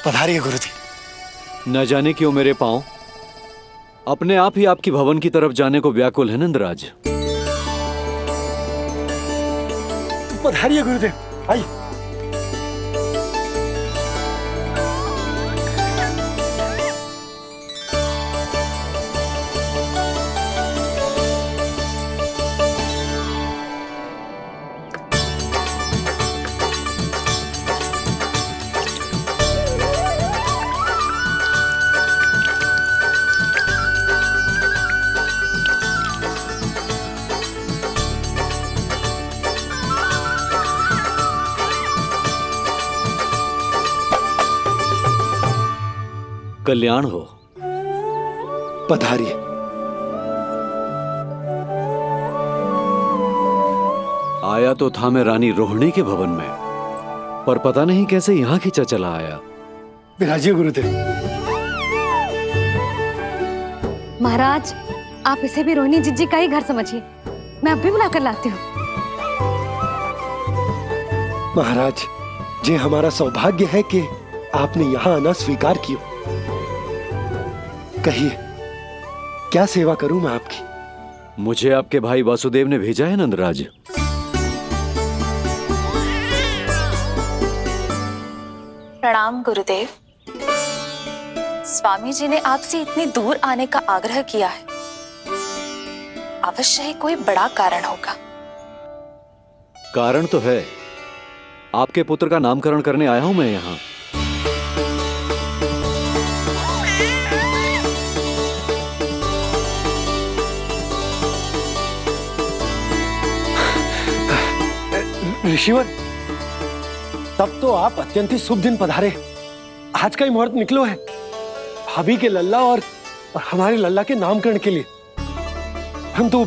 पधारिए गुरुजी। न जाने क्यों मेरे पांव अपने आप ही आपकी भवन की तरफ जाने को व्याकुल है नंदराज। पधारिए गुरुदेव, आइए। कल्याण हो। पधारिए। आया तो था मैं रानी रोहिणी के भवन में, पर पता नहीं कैसे यहाँ खींचा चला आया। विराजिए गुरुदेव। महाराज, आप इसे भी रोहिणी जिज्जी का ही घर समझिए। मैं अब भी बुलाकर लाती हूँ। महाराज, ये हमारा सौभाग्य है कि आपने यहाँ आना स्वीकार किया। कहिए, क्या सेवा करूं मैं आपकी? मुझे आपके भाई वासुदेव ने भेजा है नंदराज। प्रणाम गुरुदेव। स्वामी जी ने आपसे इतनी दूर आने का आग्रह किया है, अवश्य ही कोई बड़ा कारण होगा। कारण तो है, आपके पुत्र का नामकरण करने आया हूं मैं यहाँ। ऋषिवर, तब तो आप अत्यंत ही शुभ दिन पधारे। आज का ही मुहूर्त निकलो है भाभी के लल्ला और हमारे लल्ला के नामकरण के लिए। हम तो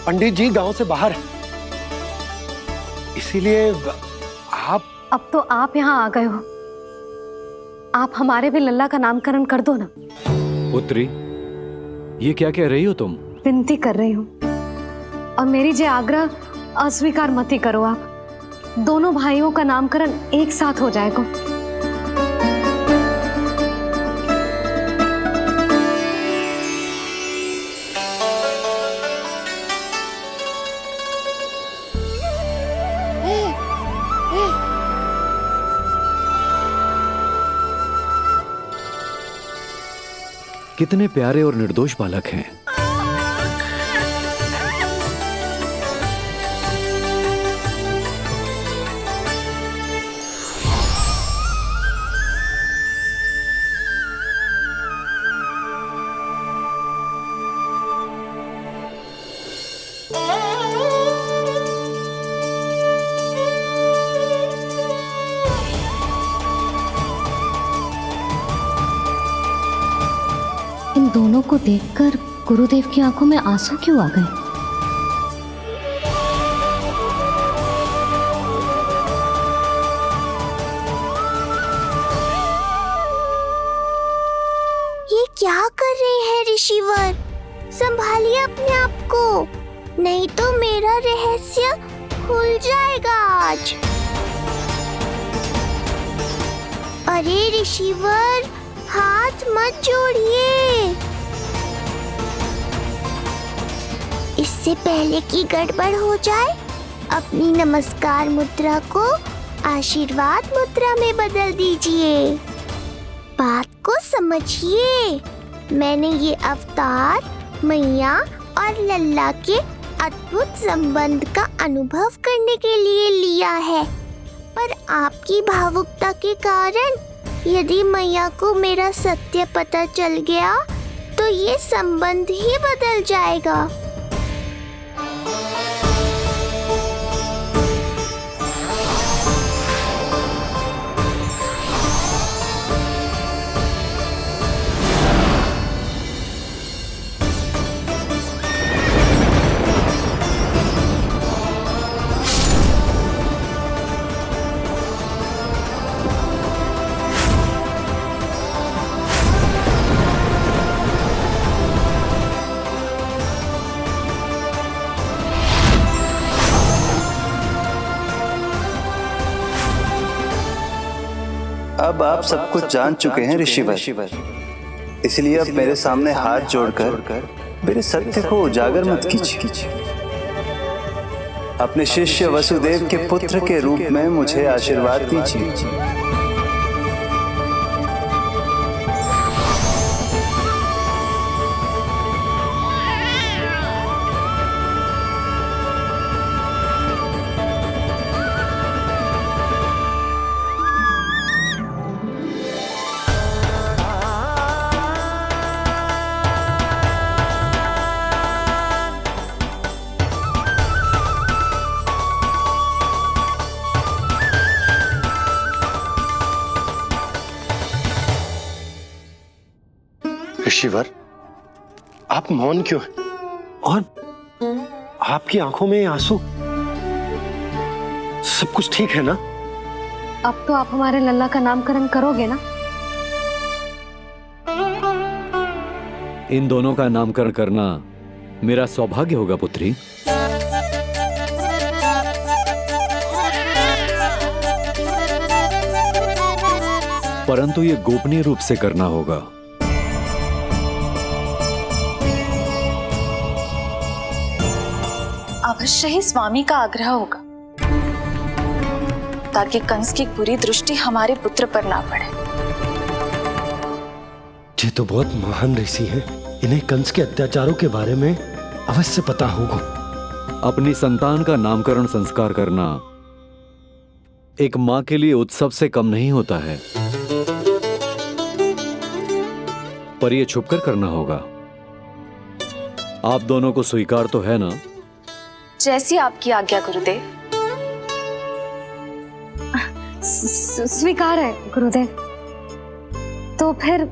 पंडित जी गांव से बाहर हैं, इसीलिए आप। अब तो आप यहाँ आ गए हो, आप हमारे भी लल्ला का नामकरण कर दो ना। पुत्री, ये क्या कह रही हो तुम? विनती कर रही हूँ, और मेरी जे आग्रह अस्वीकार मत ही करो। आप दोनों भाइयों का नामकरण एक साथ हो जाएगा। कितने प्यारे और निर्दोष बालक हैं। इन दोनों को देखकर गुरुदेव की आंखों में आंसू क्यों आ गए? ये क्या कर रहे हैं ऋषिवर? संभालिए अपने आप को, नहीं तो मेरा रहस्य खुल जाएगा आज। अरे ऋषिवर, हाथ मत जोड़िए। इससे पहले कि गड़बड़ हो जाए, अपनी नमस्कार मुद्रा को आशीर्वाद मुद्रा में बदल दीजिए। बात को समझिए। मैंने ये अवतार मैया और लल्ला के अद्भुत संबंध का अनुभव करने के लिए लिया है, पर आपकी भावुकता के कारण यदि मैया को मेरा सत्य पता चल गया तो ये संबंध ही बदल जाएगा। अब आप सब कुछ जान चुके हैं ऋषिवर, इसलिए अब मेरे सामने हाथ जोड़कर मेरे सत्य को उजागर मत कीजिए। अपने शिष्य वसुदेव के पुत्र के रूप में मुझे आशीर्वाद दीजिए। ऋषिवर, आप मौन क्यों हैं? और आपकी आंखों में आंसू, सब कुछ ठीक है ना? अब तो आप हमारे लल्ला का नामकरण करोगे ना? इन दोनों का नामकरण करना मेरा सौभाग्य होगा पुत्री। परंतु ये गोपनीय रूप से करना होगा। अवश्य ही स्वामी का आग्रह होगा, ताकि कंस की बुरी दृष्टि हमारे पुत्र पर ना पड़े। ये तो बहुत महान ऋषि हैं, इन्हें कंस के अत्याचारों के बारे में अवश्य पता होगा। अपनी संतान का नामकरण संस्कार करना एक मां के लिए उत्सव से कम नहीं होता है, पर यह छुपकर करना होगा। आप दोनों को स्वीकार तो है ना? जैसी आपकी आज्ञा गुरुदेव। स्वीकार है गुरुदेव। तो फिर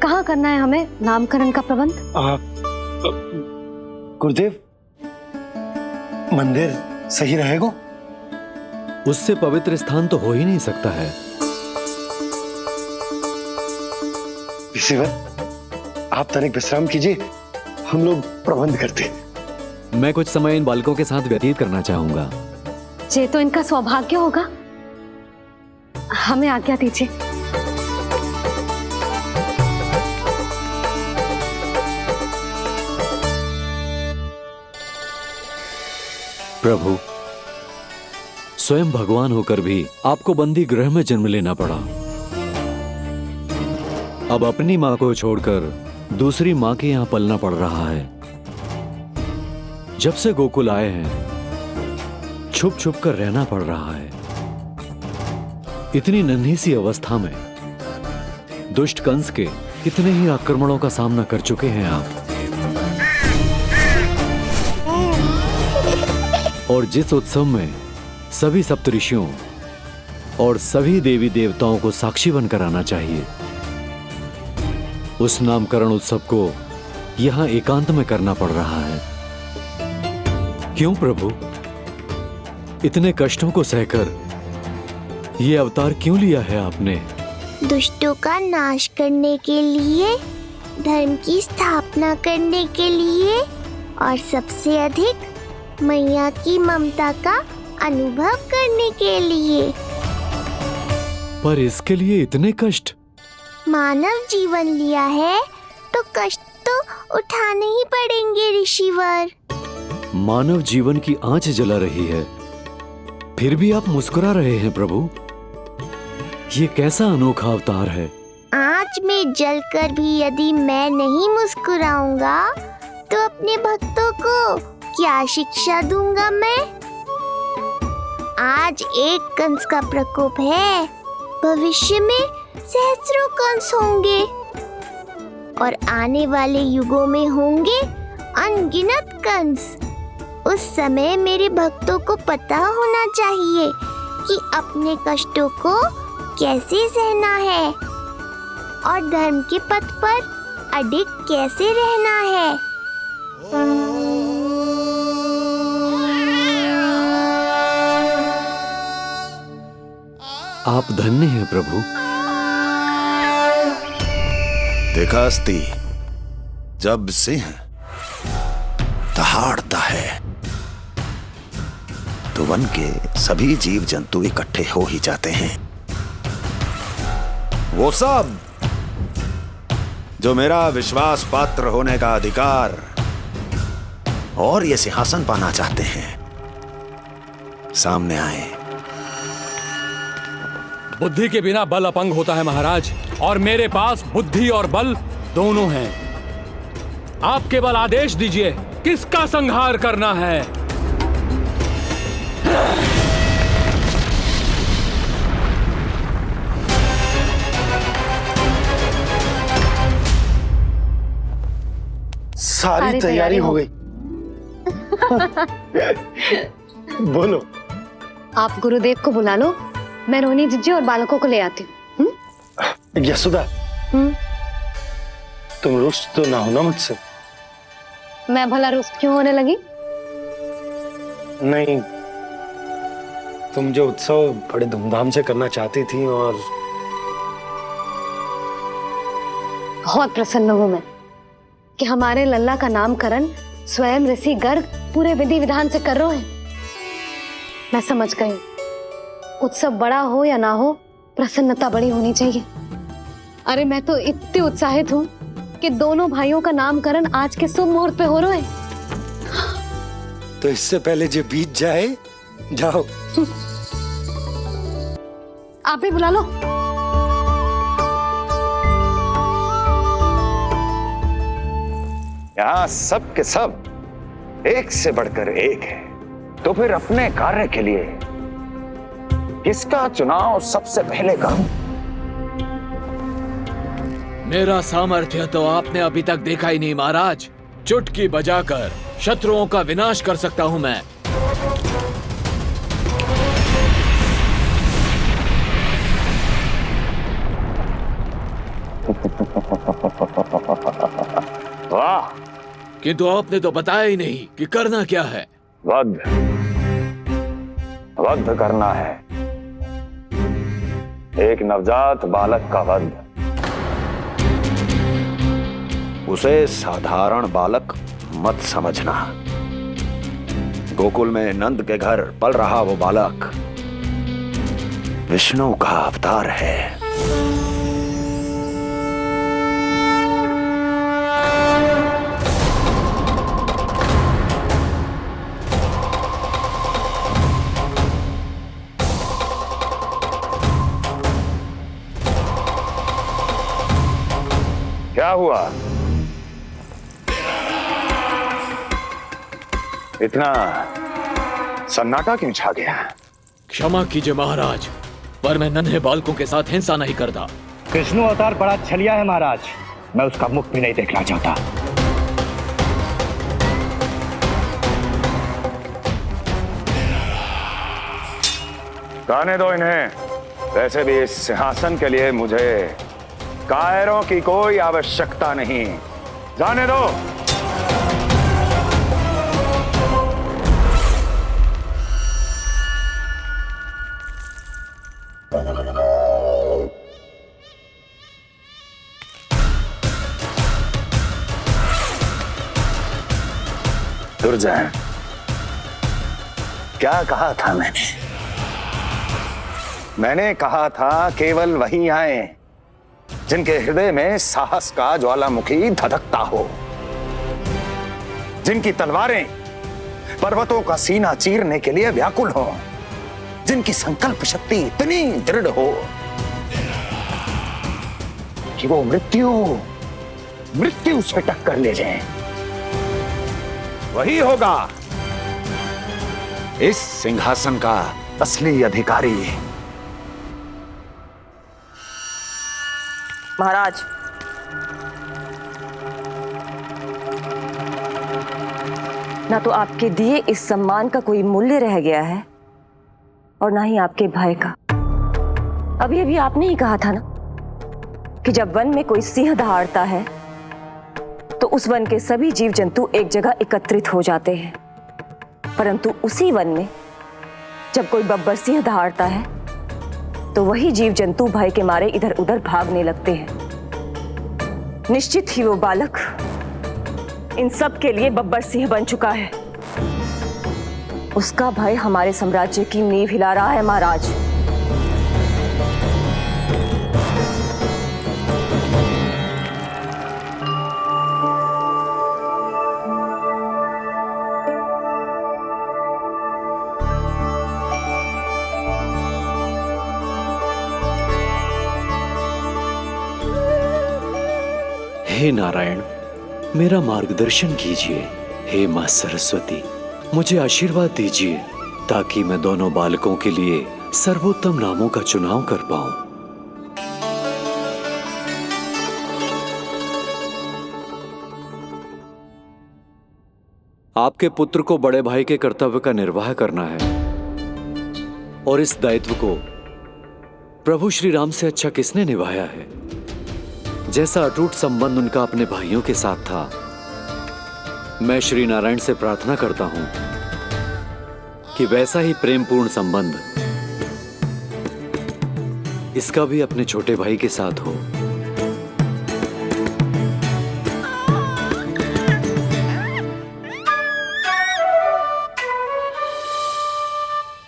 कहाँ करना है हमें नामकरण का प्रबंध? गुरुदेव, मंदिर सही रहेगा? उससे पवित्र स्थान तो हो ही नहीं सकता है। ऋषिवर, आप तनिक विश्राम कीजिए, हम लोग प्रबंध करते हैं। मैं कुछ समय इन बालकों के साथ व्यतीत करना चाहूंगा। ये तो इनका सौभाग्य होगा। हमें आज्ञा दीजिए। प्रभु, स्वयं भगवान होकर भी आपको बंदी गृह में जन्म लेना पड़ा। अब अपनी मां को छोड़कर दूसरी मां के यहां पलना पड़ रहा है। जब से गोकुल आए हैं छुप छुप कर रहना पड़ रहा है। इतनी नन्ही सी अवस्था में दुष्ट कंस के कितने ही आक्रमणों का सामना कर चुके हैं आप। और जिस उत्सव में सभी सप्तऋषियों और सभी देवी देवताओं को साक्षी बनकर आना चाहिए, उस नामकरण उत्सव को यहां एकांत में करना पड़ रहा है। क्यों प्रभु, इतने कष्टों को सहकर ये अवतार क्यों लिया है आपने? दुष्टों का नाश करने के लिए, धर्म की स्थापना करने के लिए और सबसे अधिक मैया की ममता का अनुभव करने के लिए। पर इसके लिए इतने कष्ट? मानव जीवन लिया है तो कष्ट तो उठाने ही पड़ेंगे ऋषिवर। मानव जीवन की आंच जला रही है, फिर भी आप मुस्कुरा रहे हैं प्रभु। ये कैसा अनोखा अवतार है? आंच में जलकर भी यदि मैं नहीं मुस्कुराऊंगा तो अपने भक्तों को क्या शिक्षा दूंगा मैं? आज एक कंस का प्रकोप है, भविष्य में सहस्रों कंस होंगे और आने वाले युगों में होंगे अनगिनत कंस। उस समय मेरे भक्तों को पता होना चाहिए कि अपने कष्टों को कैसे सहना है और धर्म के पथ पर अडिग कैसे रहना है। आप धन्य हैं प्रभु। देखा अस्ति, जब सिंह दहाड़ता है तो वन के सभी जीव जंतु इकट्ठे हो ही जाते हैं। वो सब जो मेरा विश्वास पात्र होने का अधिकार और ये सिंहासन पाना चाहते हैं, सामने आए। बुद्धि के बिना बल अपंग होता है महाराज, और मेरे पास बुद्धि और बल दोनों हैं। आप केवल आदेश दीजिए किसका संहार करना है। सारी तैयारी हो गई। बोलो। आप गुरुदेव को बुला लो, मैं रोहिणी जीजी और बालकों को ले आती हूँ। यशोदा, तुम रुष्ट तो ना हो ना मुझसे? मैं भला रुष्ट क्यों होने लगी? नहीं, तुम जो उत्सव बड़े धूमधाम से करना चाहती थी और बहुत प्रसन्न हूँ मैं कि हमारे लल्ला का नामकरण स्वयं ऋषि गर्ग पूरे विधि विधान से कर रहे हैं। मैं समझ गई, उत्सव बड़ा हो या ना हो, प्रसन्नता बड़ी होनी चाहिए। अरे मैं तो इतनी उत्साहित हूँ कि दोनों भाइयों का नामकरण आज के शुभ मुहूर्त पे हो रहे हैं। तो इससे पहले जो बीत जाए, जाओ। आप ही बुला लो। यहाँ सब के सब एक से बढ़कर एक है, तो फिर अपने कार्य के लिए किसका चुनाव सबसे पहले करूं? मेरा सामर्थ्य तो आपने अभी तक देखा ही नहीं महाराज। चुटकी बजाकर शत्रुओं का विनाश कर सकता हूं मैं। वाह! किंतु आपने तो बताया ही नहीं कि करना क्या है। वध करना है, एक नवजात बालक का वध। उसे साधारण बालक मत समझना। गोकुल में नंद के घर पल रहा वो बालक विष्णु का अवतार है। क्या हुआ? इतना सन्नाटा क्यों छा गया? क्षमा कीजिए महाराज, पर मैं नन्हे बालकों के साथ हिंसा नहीं करता। कृष्ण अवतार बड़ा छलिया है महाराज, मैं उसका मुख भी नहीं देखना चाहता। गाने दो इन्हें। वैसे भी इस सिंहासन के लिए मुझे कायरों की कोई आवश्यकता नहीं। जाने दो। दुर्जन, क्या कहा था मैंने कहा था केवल वही आए जिनके हृदय में साहस का ज्वालामुखी धधकता हो, जिनकी तलवारें पर्वतों का सीना चीरने के लिए व्याकुल हो, जिनकी संकल्प शक्ति इतनी दृढ़ हो कि वो मृत्यु से टक्कर ले जाए। वही होगा इस सिंहासन का असली अधिकारी। महाराज, ना तो आपके दिए इस सम्मान का कोई मूल्य रह गया है और ना ही आपके भय का। अभी अभी आपने ही कहा था ना कि जब वन में कोई सिंह दहाड़ता है तो उस वन के सभी जीव जंतु एक जगह एकत्रित हो जाते हैं, परंतु उसी वन में जब कोई बब्बर सिंह दहाड़ता है तो वही जीव जंतु भय के मारे इधर उधर भागने लगते हैं। निश्चित ही वो बालक इन सब के लिए बब्बर सिंह बन चुका है। उसका भय हमारे साम्राज्य की नींव हिला रहा है महाराज। हे नारायण, मेरा मार्गदर्शन कीजिए। हे मां सरस्वती, मुझे आशीर्वाद दीजिए ताकि मैं दोनों बालकों के लिए सर्वोत्तम नामों का चुनाव कर पाऊं। आपके पुत्र को बड़े भाई के कर्तव्य का निर्वाह करना है और इस दायित्व को प्रभु श्री राम से अच्छा किसने निभाया है? जैसा अटूट संबंध उनका अपने भाइयों के साथ था, मैं श्री नारायण से प्रार्थना करता हूं कि वैसा ही प्रेमपूर्ण संबंध इसका भी अपने छोटे भाई के साथ हो।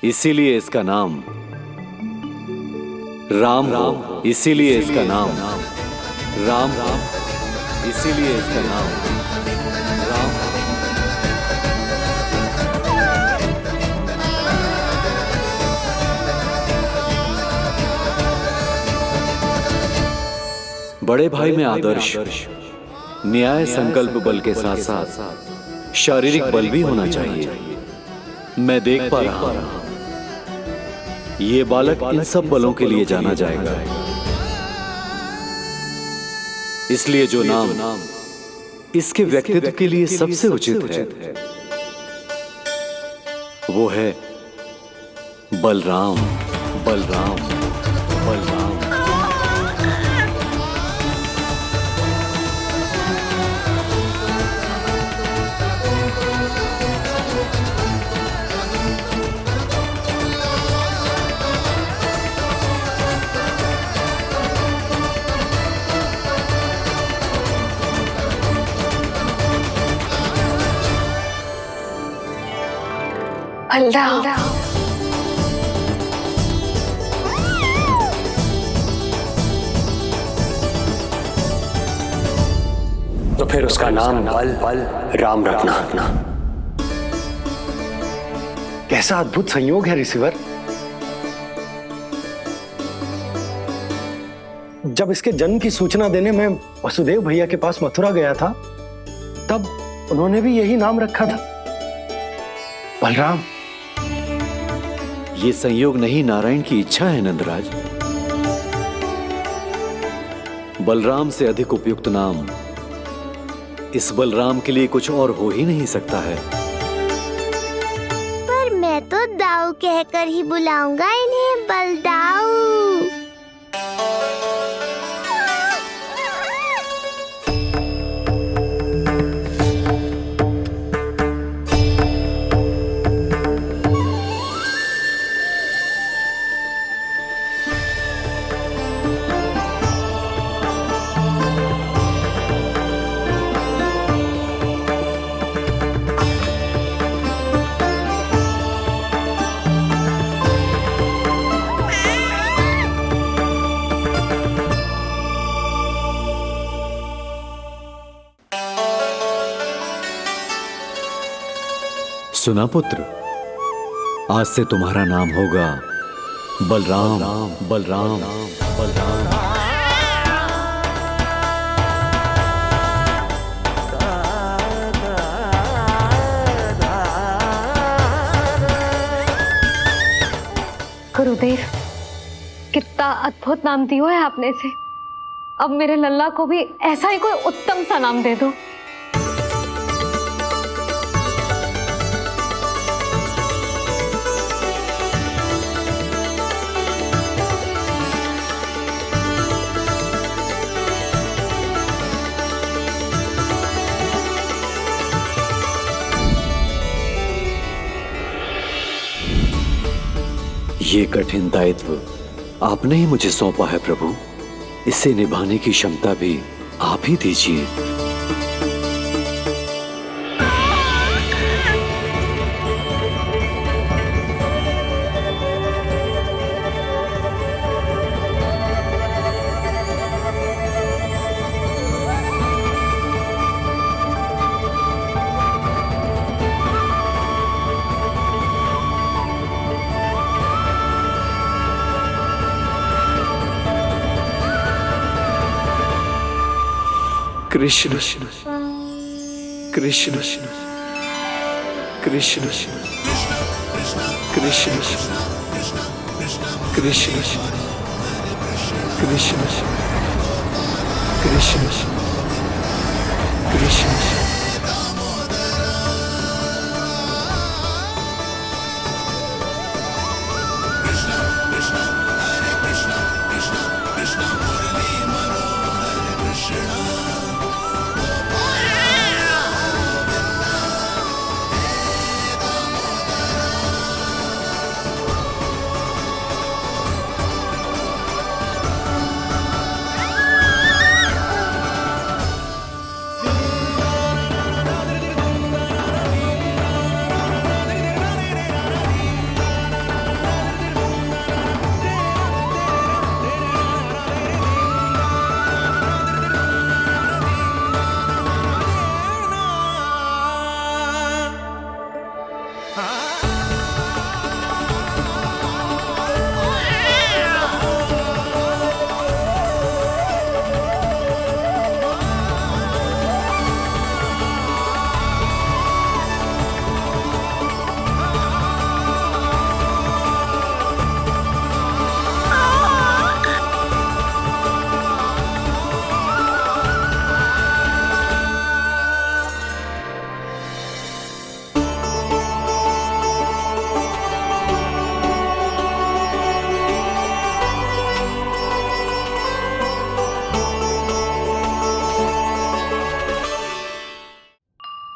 इसीलिए इसका नाम राम हो, इसीलिए इसका नाम राम, इसीलिए इसका नाम राम। बड़े भाई में आदर्श, न्याय, संकल्प बल के साथ साथ शारीरिक बल भी होना चाहिए। मैं देख पा रहा हूं ये बालक इन सब बलों के लिए जाना जाएगा। इसलिए जो नाम इसके व्यक्तित्व के लिए सबसे उचित है वो है बलराम, बलराम, बलराम। तो फिर उसका नाम बल राम रखना। कैसा अद्भुत संयोग है रिसीवर। जब इसके जन्म की सूचना देने मैं वसुदेव भैया के पास मथुरा गया था, तब उन्होंने भी यही नाम रखा था, बलराम। ये संयोग नहीं, नारायण की इच्छा है नंदराज। बलराम से अधिक उपयुक्त नाम इस बलराम के लिए कुछ और हो ही नहीं सकता है। पर मैं तो दाऊ कहकर ही बुलाऊंगा इन्हें, बलदाऊ। सुना पुत्र, आज से तुम्हारा नाम होगा बलराम, बलराम, बलराम। गुरुदेव, कितना अद्भुत नाम दिया है आपने इसे। अब मेरे लल्ला को भी ऐसा ही कोई उत्तम सा नाम दे दो। ये कठिन दायित्व आपने ही मुझे सौंपा है प्रभु। इसे निभाने की क्षमता भी आप ही दीजिए। कृष्ण कृष्ण कृष्ण कृष्ण कृष्ण कृष्ण कृष्ण कृष्ण।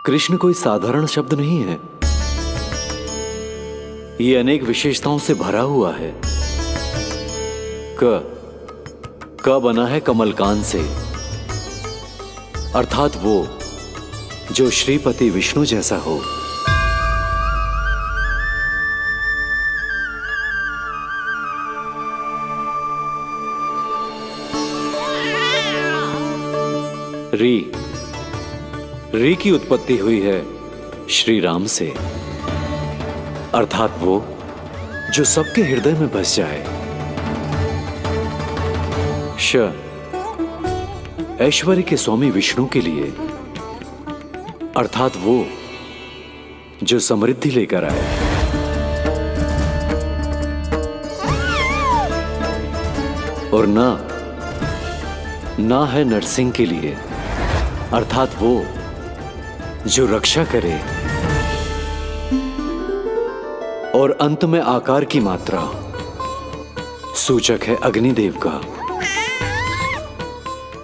कृष्ण कोई साधारण शब्द नहीं है। ये अनेक विशेषताओं से भरा हुआ है। क बना है कमलकांत से, अर्थात वो जो श्रीपति विष्णु जैसा हो। री की उत्पत्ति हुई है श्री राम से, अर्थात वो जो सबके हृदय में बस जाए। ऐश्वर्य के स्वामी विष्णु के लिए, अर्थात वो जो समृद्धि लेकर आए। और ना है नरसिंह के लिए, अर्थात वो जो रक्षा करे। और अंत में आकार की मात्रा सूचक है अग्निदेव का,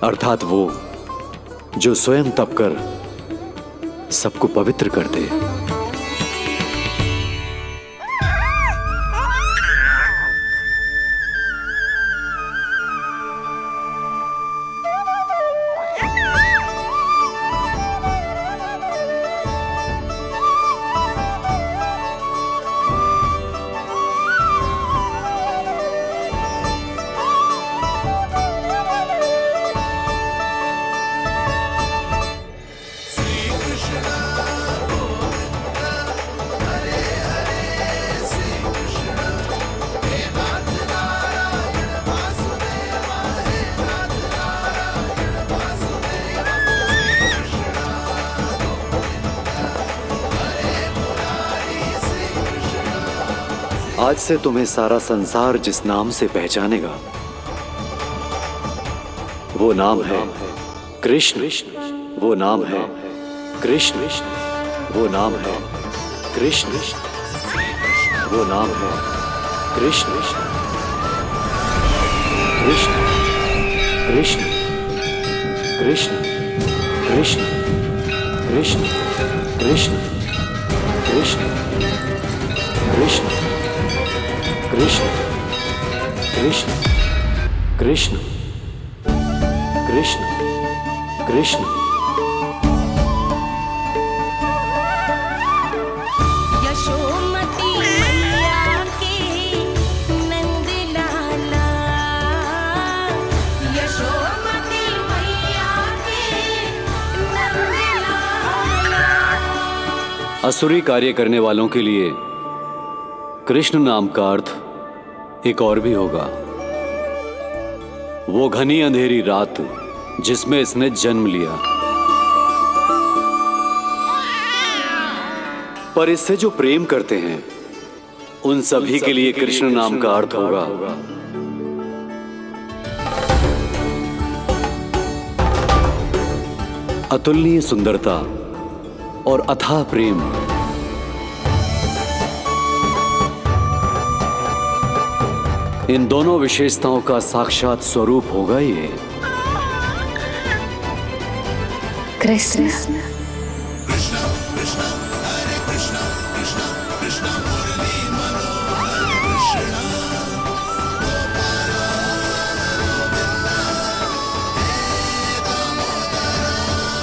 अर्थात वो जो स्वयं तप कर सबको पवित्र कर दे। आज से तुम्हें सारा संसार जिस नाम से पहचानेगा वो नाम है कृष्ण। वो नाम है कृष्ण। वो नाम है कृष्ण। वो नाम है कृष्ण। कृष्ण कृष्ण कृष्ण कृष्ण कृष्ण कृष्ण कृष्ण कृष्ण कृष्ण कृष्ण कृष्ण कृष्ण कृष्ण। यशोमती मैया के नंद लाला, यशोमती मैया के नंद लाला। असुरी कार्य करने वालों के लिए कृष्ण नाम का अर्थ एक और भी होगा। वो घनी अंधेरी रात जिसमें इसने जन्म लिया। पर इससे जो प्रेम करते हैं उन सभी के लिए कृष्ण नाम का अर्थ होगा अतुलनीय सुंदरता और अथाह प्रेम। इन दोनों विशेषताओं का साक्षात स्वरूप होगा ये कृष्ण।